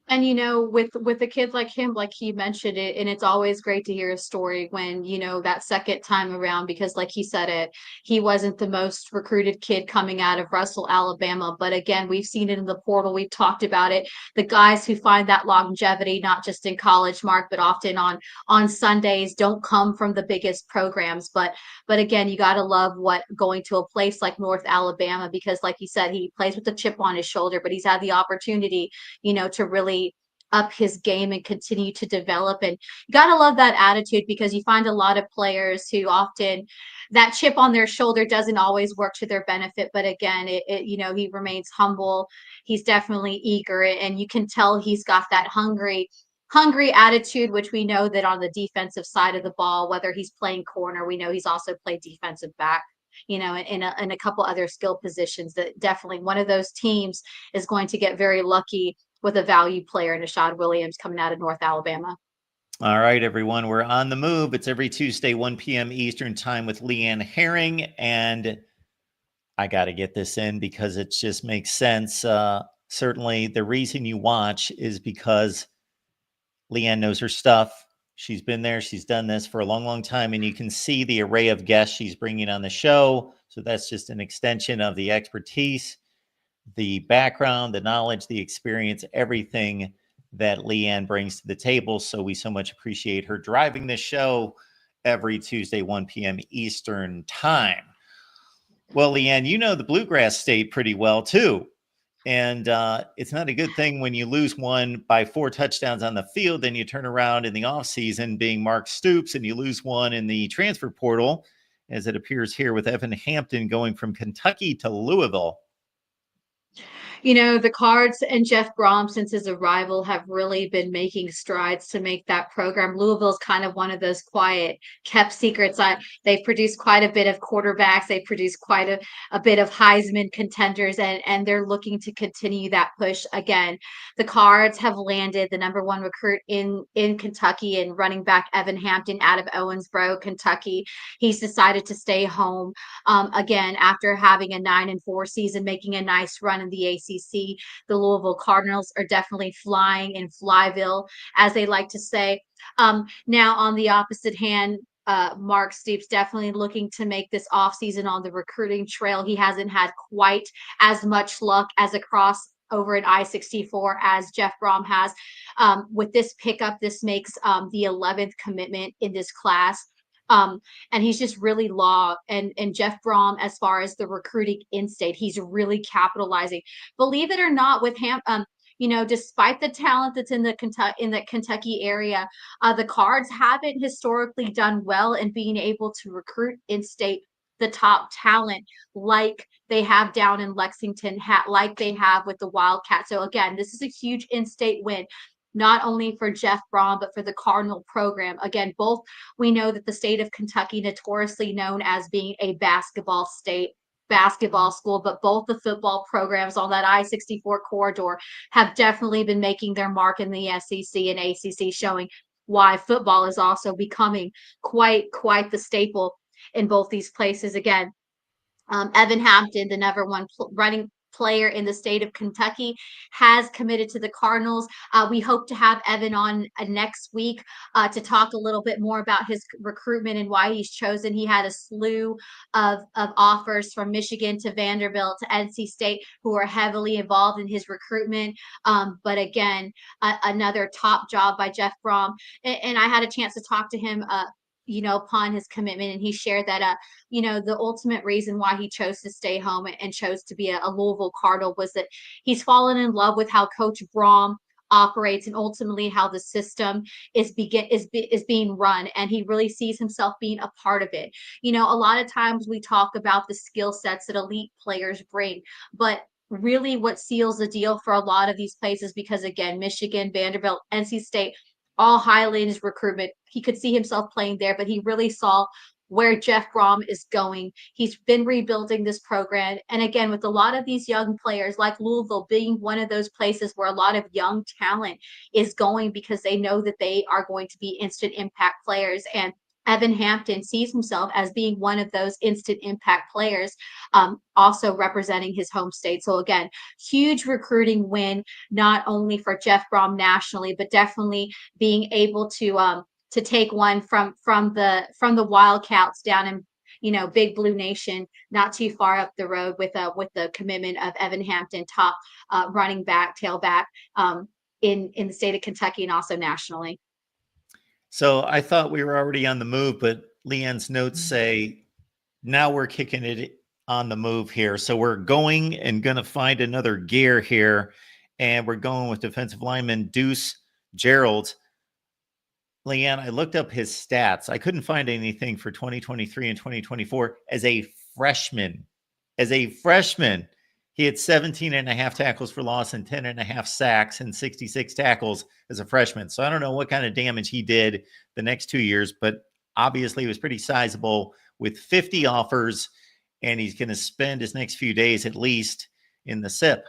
And with a kid like him, like he mentioned it, and it's always great to hear a story when, that second time around, because like he said it, he wasn't the most recruited kid coming out of Russell, Alabama. But again, we've seen it in the portal. We've talked about it. The guys who find that longevity, not just in college, Mark, but often on Sundays, don't come from the biggest programs. But again, you got to love what going to a place like North Alabama, because like you said, he plays with a chip on his shoulder, but he's had the opportunity to really up his game and continue to develop. And you got to love that attitude, because you find a lot of players who often that chip on their shoulder doesn't always work to their benefit. But again, he remains humble. He's definitely eager, and you can tell he's got that hungry attitude, which we know that on the defensive side of the ball, whether he's playing corner, we know he's also played defensive back, in a couple other skill positions. That definitely one of those teams is going to get very lucky with a value player in Ashaad Williams coming out of North Alabama. All right, everyone, we're on the move. It's every Tuesday, 1 p.m. Eastern time with Leanne Herring. And I got to get this in because it just makes sense. Certainly, the reason you watch is because Leanne knows her stuff. She's been there. She's done this for a long, long time. And you can see the array of guests she's bringing on the show. So that's just an extension of the expertise, the background, the knowledge, the experience, everything that Leanne brings to the table. So we so much appreciate her driving this show every Tuesday, 1 p.m. Eastern time. Well, Leanne, you know the Bluegrass State pretty well too. And it's not a good thing when you lose one by 4 touchdowns on the field, then you turn around in the offseason being Mark Stoops and you lose one in the transfer portal, as it appears here with Evan Hampton going from Kentucky to Louisville. The Cards and Jeff Brom, since his arrival, have really been making strides to make that program. Louisville's kind of one of those quiet, kept secrets. They've produced quite a bit of quarterbacks. They've produced quite a bit of Heisman contenders, and they're looking to continue that push. Again, the Cards have landed the number one recruit in Kentucky and running back Evan Hampton out of Owensboro, Kentucky. He's decided to stay home again after having a 9-4 season, making a nice run in the ACC. The Louisville Cardinals are definitely flying in Flyville, as they like to say. Now, on the opposite hand, Mark Stoops definitely looking to make this offseason on the recruiting trail. He hasn't had quite as much luck as across over at I-64 as Jeff Brom has. With this pickup, this makes the 11th commitment in this class. And he's just really and Jeff Brom, as far as the recruiting in-state, he's really capitalizing. Believe it or not, with despite the talent that's in the Kentucky area, the Cards haven't historically done well in being able to recruit in-state the top talent like they have down in Lexington, like they have with the Wildcats. So again, this is a huge in-state win, not only for Jeff Brom, but for the Cardinal program. Again, both, we know that the state of Kentucky, notoriously known as being a basketball school, but both the football programs on that I-64 corridor have definitely been making their mark in the SEC and ACC, showing why football is also becoming quite the staple in both these places. Again, Evan Hampton, the number one running player in the state of Kentucky, has committed to the Cardinals. We hope to have Evan on next week to talk a little bit more about his recruitment and why he's chosen. He had a slew of offers from Michigan to Vanderbilt to NC State who are heavily involved in his recruitment. But again, another top job by Jeff Brom. And I had a chance to talk to him upon his commitment, and he shared that the ultimate reason why he chose to stay home and chose to be a Louisville Cardinal was that he's fallen in love with how Coach Brom operates and ultimately how the system is being run, and he really sees himself being a part of it. A lot of times we talk about the skill sets that elite players bring, but really what seals the deal for a lot of these places because, again, Michigan, Vanderbilt, NC State, all highlighted his recruitment. He could see himself playing there, but he really saw where Jeff Brom is going. He's been rebuilding this program. And again, with a lot of these young players, like Louisville being one of those places where a lot of young talent is going because they know that they are going to be instant impact players. And Evan Hampton sees himself as being one of those instant impact players, also representing his home state. So again, huge recruiting win, not only for Jeff Brom nationally, but definitely being able to take one from the Wildcats down in Big Blue Nation, not too far up the road with the commitment of Evan Hampton, top running back, tailback in the state of Kentucky and also nationally. So I thought we were already on the move, but Leanne's notes say now we're kicking it on the move here. So we're going and going to find another gear here. And we're going with defensive lineman Deuce Gerald. Leanne, I looked up his stats. I couldn't find anything for 2023 and 2024 as a freshman. As a freshman, he had 17 and a half tackles for loss and 10 and a half sacks and 66 tackles as a freshman. So I don't know what kind of damage he did the next 2 years, but obviously it was pretty sizable with 50 offers, and he's going to spend his next few days at least in the SIP.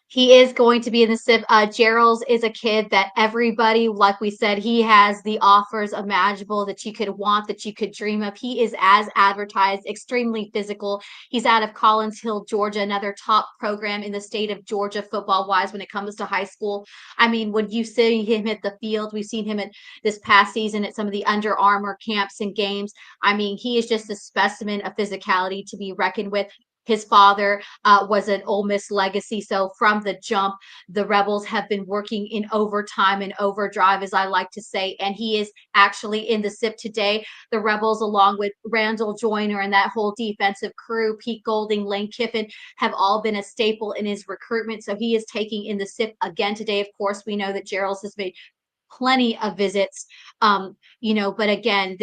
He is going to be in the SIP. Gerald's is a kid that everybody, like we said, he has the offers imaginable that you could want, that you could dream of. He is as advertised, extremely physical. He's out of Collins Hill, Georgia, another top program in the state of Georgia football-wise when it comes to high school. I mean, when you see him at the field, we've seen him at this past season at some of the Under Armour camps and games. I mean, he is just a specimen of physicality to be reckoned with. His father was an Ole Miss legacy. So from the jump, the Rebels have been working in overtime and overdrive, as I like to say. And he is actually in the SIP today. The Rebels, along with Randall Joyner and that whole defensive crew, Pete Golding, Lane Kiffin, have all been a staple in his recruitment. So he is taking in the SIP again today. Of course, we know that Gerald's has made plenty of visits. But again,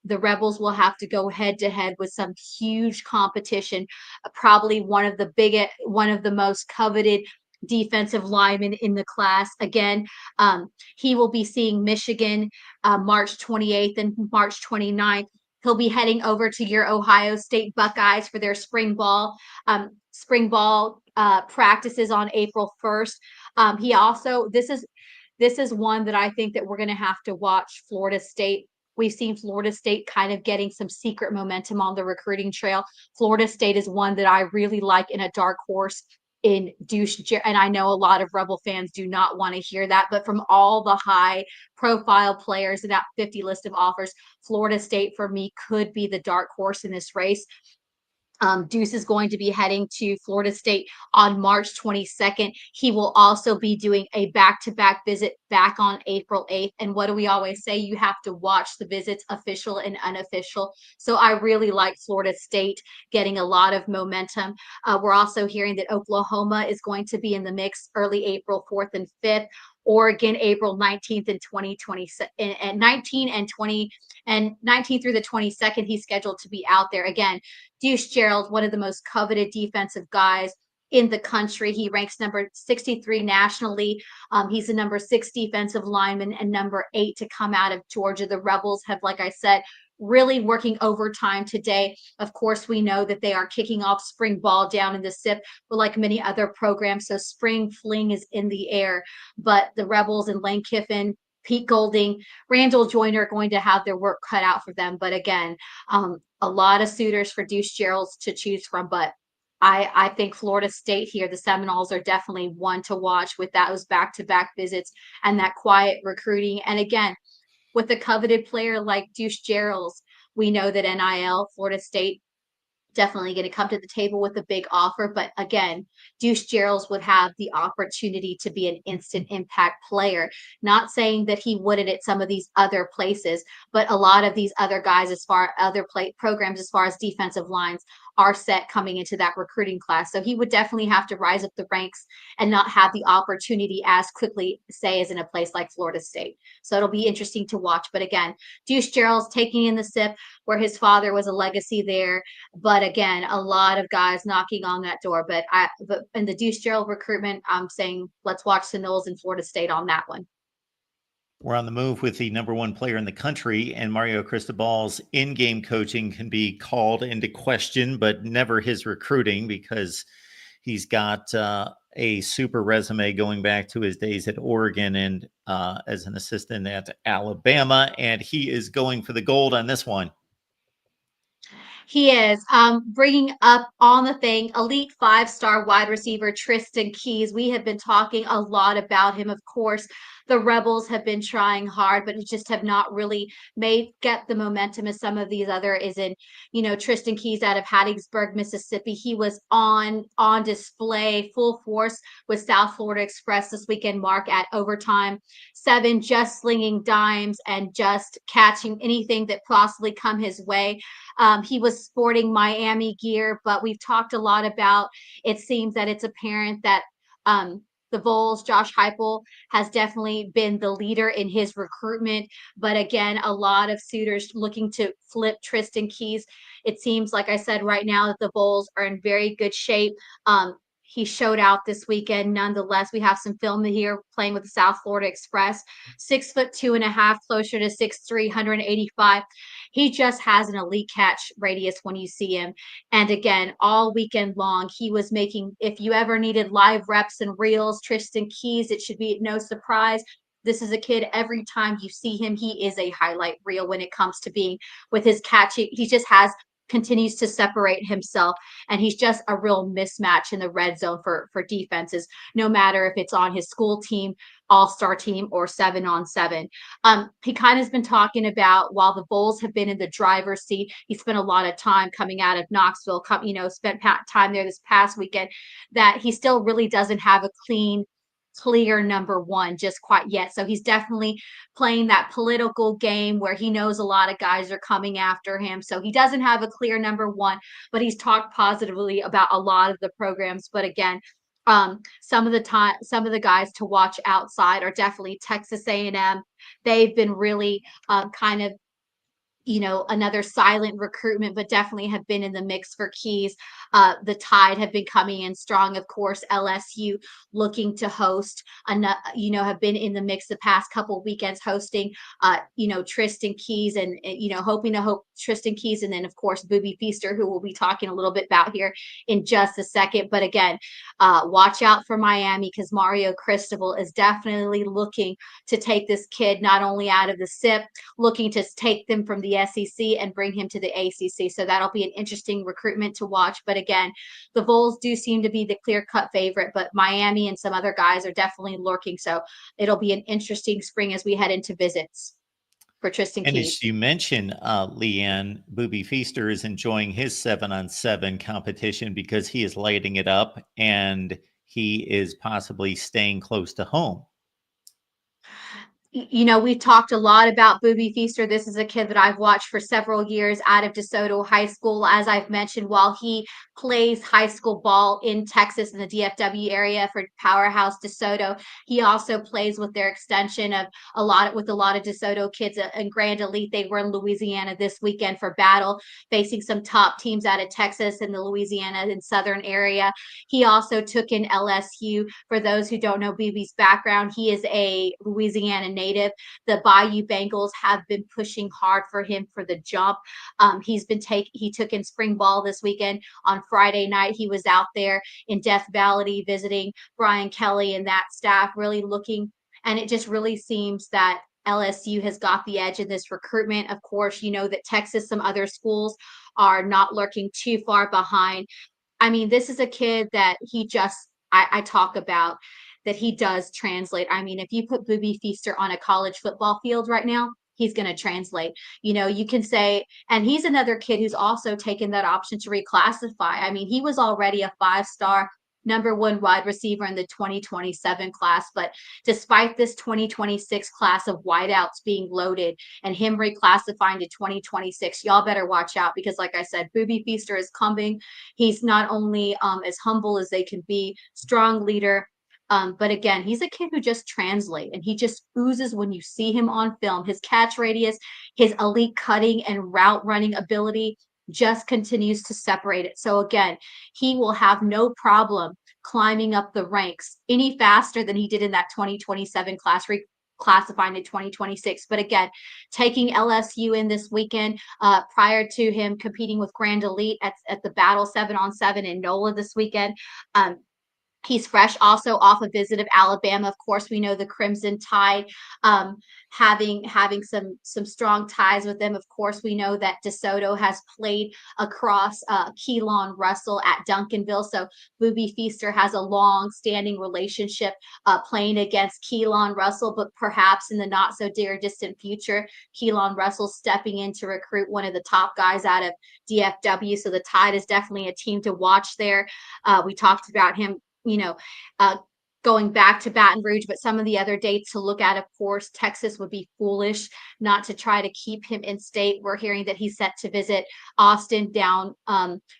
the Rebels will have to go head to head with some huge competition. Probably one of the most coveted defensive linemen in the class. Again, he will be seeing Michigan March 28th and March 29th. He'll be heading over to your Ohio State Buckeyes for their spring ball practices on April 1st. He also this is one that I think that we're going to have to watch. Florida State. We've seen Florida State kind of getting some secret momentum on the recruiting trail. Florida State is one that I really like in a dark horse in Deuce. And I know a lot of Rebel fans do not want to hear that, but from all the high profile players in that 50 list of offers, Florida State for me could be the dark horse in this race. Deuce is going to be heading to Florida State on March 22nd. He will also be doing a back-to-back visit back on April 8th. And what do we always say? You have to watch the visits, official and unofficial. So I really like Florida State getting a lot of momentum. We're also hearing that Oklahoma is going to be in the mix early April 4th and 5th. Oregon, April 19th and 2020 and 19 and 20 and 19 through the 22nd, he's scheduled to be out there. Again, Deuce Gerald, one of the most coveted defensive guys in the country. He ranks number 63 nationally. He's the number 6 defensive lineman and number 8 to come out of Georgia. The Rebels have, like I said, really working overtime today. Of course, we know that they are kicking off spring ball down in the SIP, but like many other programs, so spring fling is in the air. But the Rebels and Lane Kiffin, Pete Golding, Randall Joyner are going to have their work cut out for them. But again, a lot of suitors for Deuce Gerald to choose from. But I think Florida State here, the Seminoles are definitely one to watch with those back-to-back visits and that quiet recruiting. And again, with a coveted player like Deuce Gerald, we know that NIL, Florida State, definitely going to come to the table with a big offer. But again, Deuce Gerald would have the opportunity to be an instant impact player. Not saying that he wouldn't at some of these other places, but a lot of these other guys, as far other programs, as far as defensive lines, are set coming into that recruiting class. So he would definitely have to rise up the ranks and not have the opportunity as quickly, say, as in a place like Florida State. So it'll be interesting to watch. But again, Deuce Gerald's taking in the SIP where his father was a legacy there. But again, a lot of guys knocking on that door. But in the Deuce Gerald recruitment, I'm saying let's watch the Noles and Florida State on that one. We're on the move with the number one player in the country, and Mario Cristobal's in-game coaching can be called into question, but never his recruiting, because he's got a super resume going back to his days at Oregon and as an assistant at Alabama, and he is going for the gold on this one. He is bringing up on the thing, elite 5-star wide receiver Tristan Keys. We have been talking a lot about him. Of course, the Rebels have been trying hard, but just have not really get the momentum as some of these other is in, Tristan Keys out of Hattiesburg, Mississippi. He was on display full force with South Florida Express this weekend, Mark, at overtime 7, just slinging dimes and just catching anything that possibly come his way. He was sporting Miami gear, but we've talked a lot about, it seems that it's apparent that the Vols, Josh Heupel, has definitely been the leader in his recruitment. But again, a lot of suitors looking to flip Tristan Keys. It seems, like I said, right now that the Vols are in very good shape. He showed out this weekend. Nonetheless, we have some film here playing with the South Florida Express. 6'2.5", closer to 6'3", 185. He just has an elite catch radius when you see him. And again, all weekend long, he was making, if you ever needed live reps and reels, Tristan Keys, it should be no surprise. This is a kid, every time you see him, he is a highlight reel when it comes to being with his catching. He just continues to separate himself, and he's just a real mismatch in the red zone for defenses, no matter if it's on his school team, all-star team, or 7-on-7. He kind of has been talking about, while the Bulls have been in the driver's seat, he spent a lot of time coming out of Knoxville, spent time there this past weekend, that he still really doesn't have a clear number one just quite yet. So he's definitely playing that political game where he knows a lot of guys are coming after him. So he doesn't have a clear number one, but he's talked positively about a lot of the programs. But again, some of the guys to watch outside are definitely Texas A&M. They've been really kind of another silent recruitment, but definitely have been in the mix for Keys. The Tide have been coming in strong. Of course, LSU looking to host, have been in the mix the past couple of weekends hosting, Tristan Keys and, hoping to hope Tristan Keys. And then, of course, Booby Feaster, who we'll be talking a little bit about here in just a second. But again, watch out for Miami, because Mario Cristobal is definitely looking to take this kid not only out of the SIP, looking to take them from the SEC and bring him to the ACC. So that'll be an interesting recruitment to watch. But again, the Vols do seem to be the clear-cut favorite, but Miami and some other guys are definitely lurking. So it'll be an interesting spring as we head into visits for Tristan Keys. And as you mentioned, Leanne, Booby Feaster is enjoying his 7-on-7 competition because he is lighting it up, and he is possibly staying close to home. We've talked a lot about Booby Feaster. This is a kid that I've watched for several years out of DeSoto High School. As I've mentioned, while he plays high school ball in Texas in the DFW area for Powerhouse DeSoto, he also plays with their extension of a lot of DeSoto kids in Grand Elite. They were in Louisiana this weekend for battle, facing some top teams out of Texas and the Louisiana and Southern area. He also took in LSU. For those who don't know Booby's background, he is a Louisiana native. The Bayou Bengals have been pushing hard for him for the jump. He took in spring ball this weekend. On Friday night, he was out there in Death Valley visiting Brian Kelly and that staff, really looking, and it just really seems that LSU has got the edge in this recruitment. Of course, that Texas, some other schools are not lurking too far behind. I mean, this is a kid that I talk about, that he does translate. I mean, if you put Booby Feaster on a college football field right now, he's going to translate. You can say, and he's another kid who's also taken that option to reclassify. I mean, he was already a 5-star, #1 wide receiver in the 2027 class. But despite this 2026 class of wideouts being loaded and him reclassifying to 2026, y'all better watch out, because like I said, Booby Feaster is coming. He's not only as humble as they can be, strong leader, but again, he's a kid who just translates, and he just oozes when you see him on film. His catch radius, his elite cutting and route running ability just continues to separate it. So again, he will have no problem climbing up the ranks any faster than he did in that 2027 class, classifying to 2026. But again, taking LSU in this weekend, prior to him competing with Grand Elite at the Battle 7-on-7 in NOLA this weekend. He's fresh also off a visit of Alabama. Of course, we know the Crimson Tide having some strong ties with them. Of course, we know that DeSoto has played across Keelan Russell at Duncanville. So Booby Feaster has a long-standing relationship playing against Keelan Russell, but perhaps in the not so dear distant future, Keelan Russell stepping in to recruit one of the top guys out of DFW. So the Tide is definitely a team to watch there. We talked about him, going back to Baton Rouge, but some of the other dates to look at, of course, Texas would be foolish not to try to keep him in state. We're hearing that he's set to visit Austin down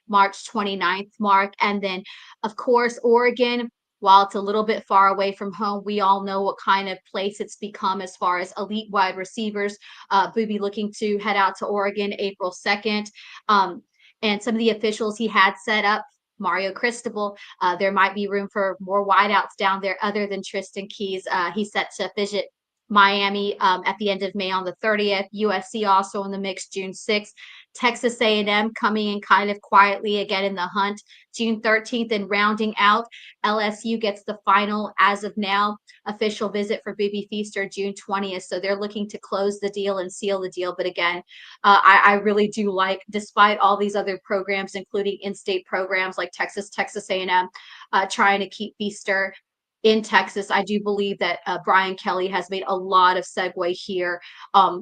March 29th mark. And then, of course, Oregon, while it's a little bit far away from home, we all know what kind of place it's become as far as elite wide receivers. Booby looking to head out to Oregon April 2nd. And some of the officials he had set up, Mario Cristobal, there might be room for more wideouts down there other than Tristan Keys. He's set to visit Miami at the end of May on the 30th. USC also in the mix June 6th. Texas A&M coming in kind of quietly again in the hunt June 13th, and rounding out, LSU gets the final, as of now, official visit for Booby Feaster June 20th. So they're looking to close the deal and seal the deal. But again, I really do like, despite all these other programs, including in-state programs like Texas A&M, trying to keep Feaster in Texas. I do believe that Brian Kelly has made a lot of segue here,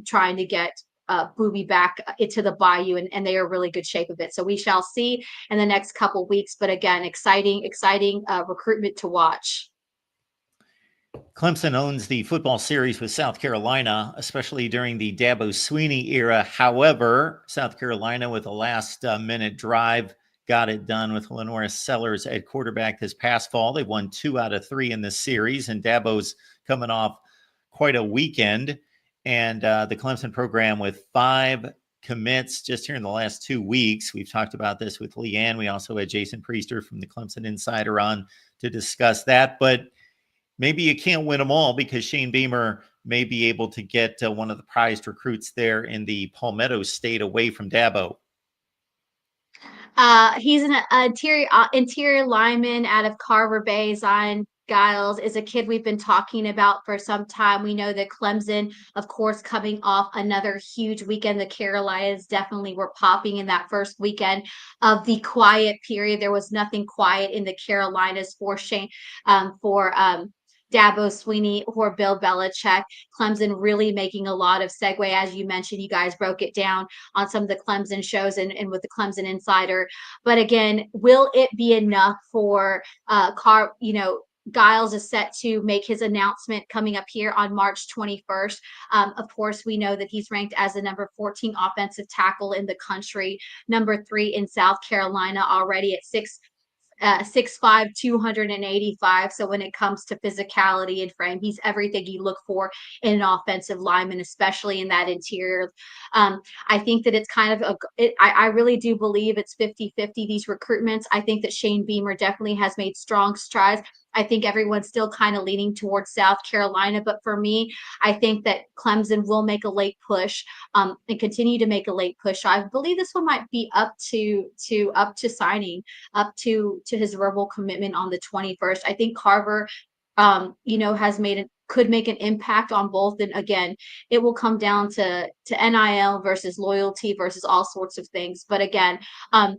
trying to get Booby back into the Bayou, and they are really good shape of it. So we shall see in the next couple weeks. But again, exciting recruitment to watch. Clemson owns the football series with South Carolina, especially during the Dabo Swinney era. However, South Carolina, with a last-minute drive, got it done with Lenora Sellers at quarterback this past fall. They won 2 out of 3 in this series, and Dabo's coming off quite a weekend. And the Clemson program with 5 commits just here in the last 2 weeks. We've talked about this with Leanne. We also had Jason Priester from the Clemson Insider on to discuss that. But maybe you can't win them all, because Shane Beamer may be able to get one of the prized recruits there in the Palmetto State away from Dabo. He's an interior lineman out of Carver Bay. Zion Giles is a kid we've been talking about for some time. We know that Clemson, of course, coming off another huge weekend. The Carolinas definitely were popping in that first weekend of the quiet period. There was nothing quiet in the Carolinas for Dabo Swinney or Bill Belichick. Clemson really making a lot of segue. As you mentioned, you guys broke it down on some of the Clemson shows and with the Clemson Insider. But again, will it be enough for Giles is set to make his announcement coming up here on March 21st. Of course, we know that he's ranked as the number 14 offensive tackle in the country, number 3 in South Carolina, already at 6'5", 285. So when it comes to physicality and frame, he's everything you look for in an offensive lineman, especially in that interior. I think that it's kind of I really do believe it's 50-50, these recruitments. I think that Shane Beamer definitely has made strong strides. I think everyone's still kind of leaning towards South Carolina, but for me, I think that Clemson will make a late push and continue to make a late push. So I believe this one might be up to signing, up to his verbal commitment on the 21st. I think Carver, could make an impact on both. And again, it will come down to NIL versus loyalty versus all sorts of things. But again, and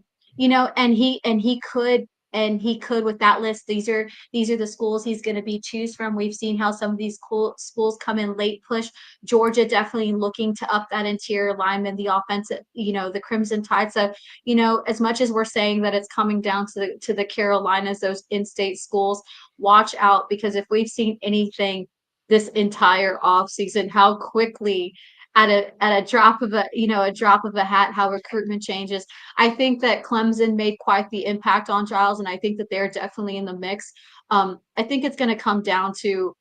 he could and he could with that list. These are the schools he's going to be choose from. We've seen how some of these schools come in late push. Georgia definitely looking to up that interior lineman, the offensive, the Crimson Tide. So, as much as we're saying that it's coming down to the Carolinas, those in-state schools, watch out, because if we've seen anything this entire offseason, how quickly at a drop of a hat, how recruitment changes. I think that Clemson made quite the impact on Giles, and I think that they're definitely in the mix. I think it's going to come down to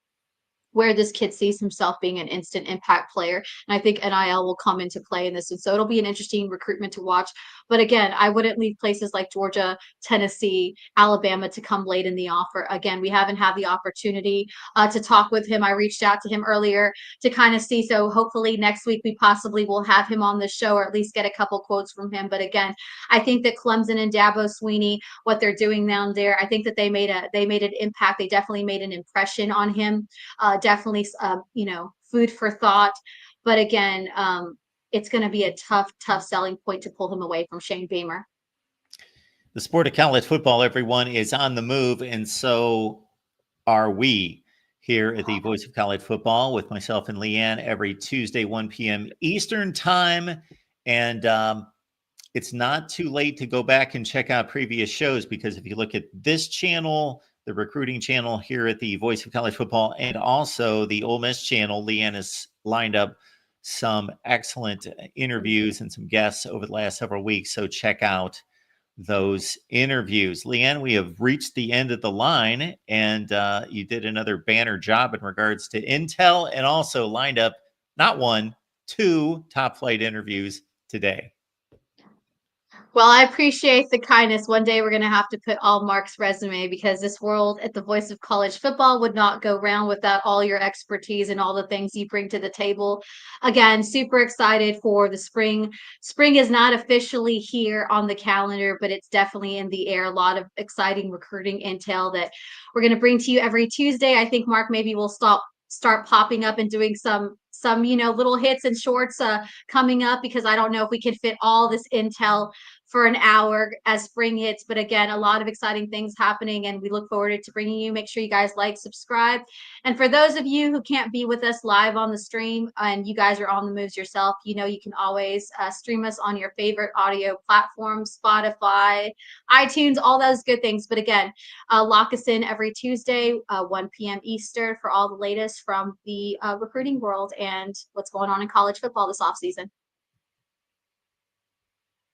where this kid sees himself being an instant impact player. And I think NIL will come into play in this. And so it'll be an interesting recruitment to watch. But again, I wouldn't leave places like Georgia, Tennessee, Alabama to come late in the offer. Again, we haven't had the opportunity to talk with him. I reached out to him earlier to kind of see. So hopefully next week we possibly will have him on the show, or at least get a couple quotes from him. But again, I think that Clemson and Dabo Swinney, what they're doing down there, I think that they made an impact. They definitely made an impression on him. Definitely, food for thought. But again, it's going to be a tough selling point to pull him away from Shane Beamer. The sport of college football, everyone, is on the move, and so are we here at the Voice of College Football with myself and Leanne every Tuesday, 1 p.m. Eastern Time. And it's not too late to go back and check out previous shows, because if you look at this channel, the recruiting channel here at the Voice of College Football, and also the Ole Miss channel, Leanne has lined up some excellent interviews and some guests over the last several weeks. So check out those interviews. Leanne, we have reached the end of the line, and you did another banner job in regards to intel, and also lined up not one, two top flight interviews today. Well, I appreciate the kindness. One day we're going to have to put all Mark's resume, because this world at the Voice of College Football would not go round without all your expertise and all the things you bring to the table. Again, super excited for the spring. Spring is not officially here on the calendar, but it's definitely in the air. A lot of exciting recruiting intel that we're going to bring to you every Tuesday. I think, Mark, maybe we'll start popping up and doing some little hits and shorts coming up, because I don't know if we can fit all this intel for an hour as spring hits. But again, a lot of exciting things happening, and we look forward to bringing you. Make sure you guys like, subscribe. And for those of you who can't be with us live on the stream, and you guys are on the moves yourself, you can always stream us on your favorite audio platforms, Spotify, iTunes, all those good things. But again, lock us in every Tuesday, 1 p.m. Eastern, for all the latest from the recruiting world and what's going on in college football this offseason.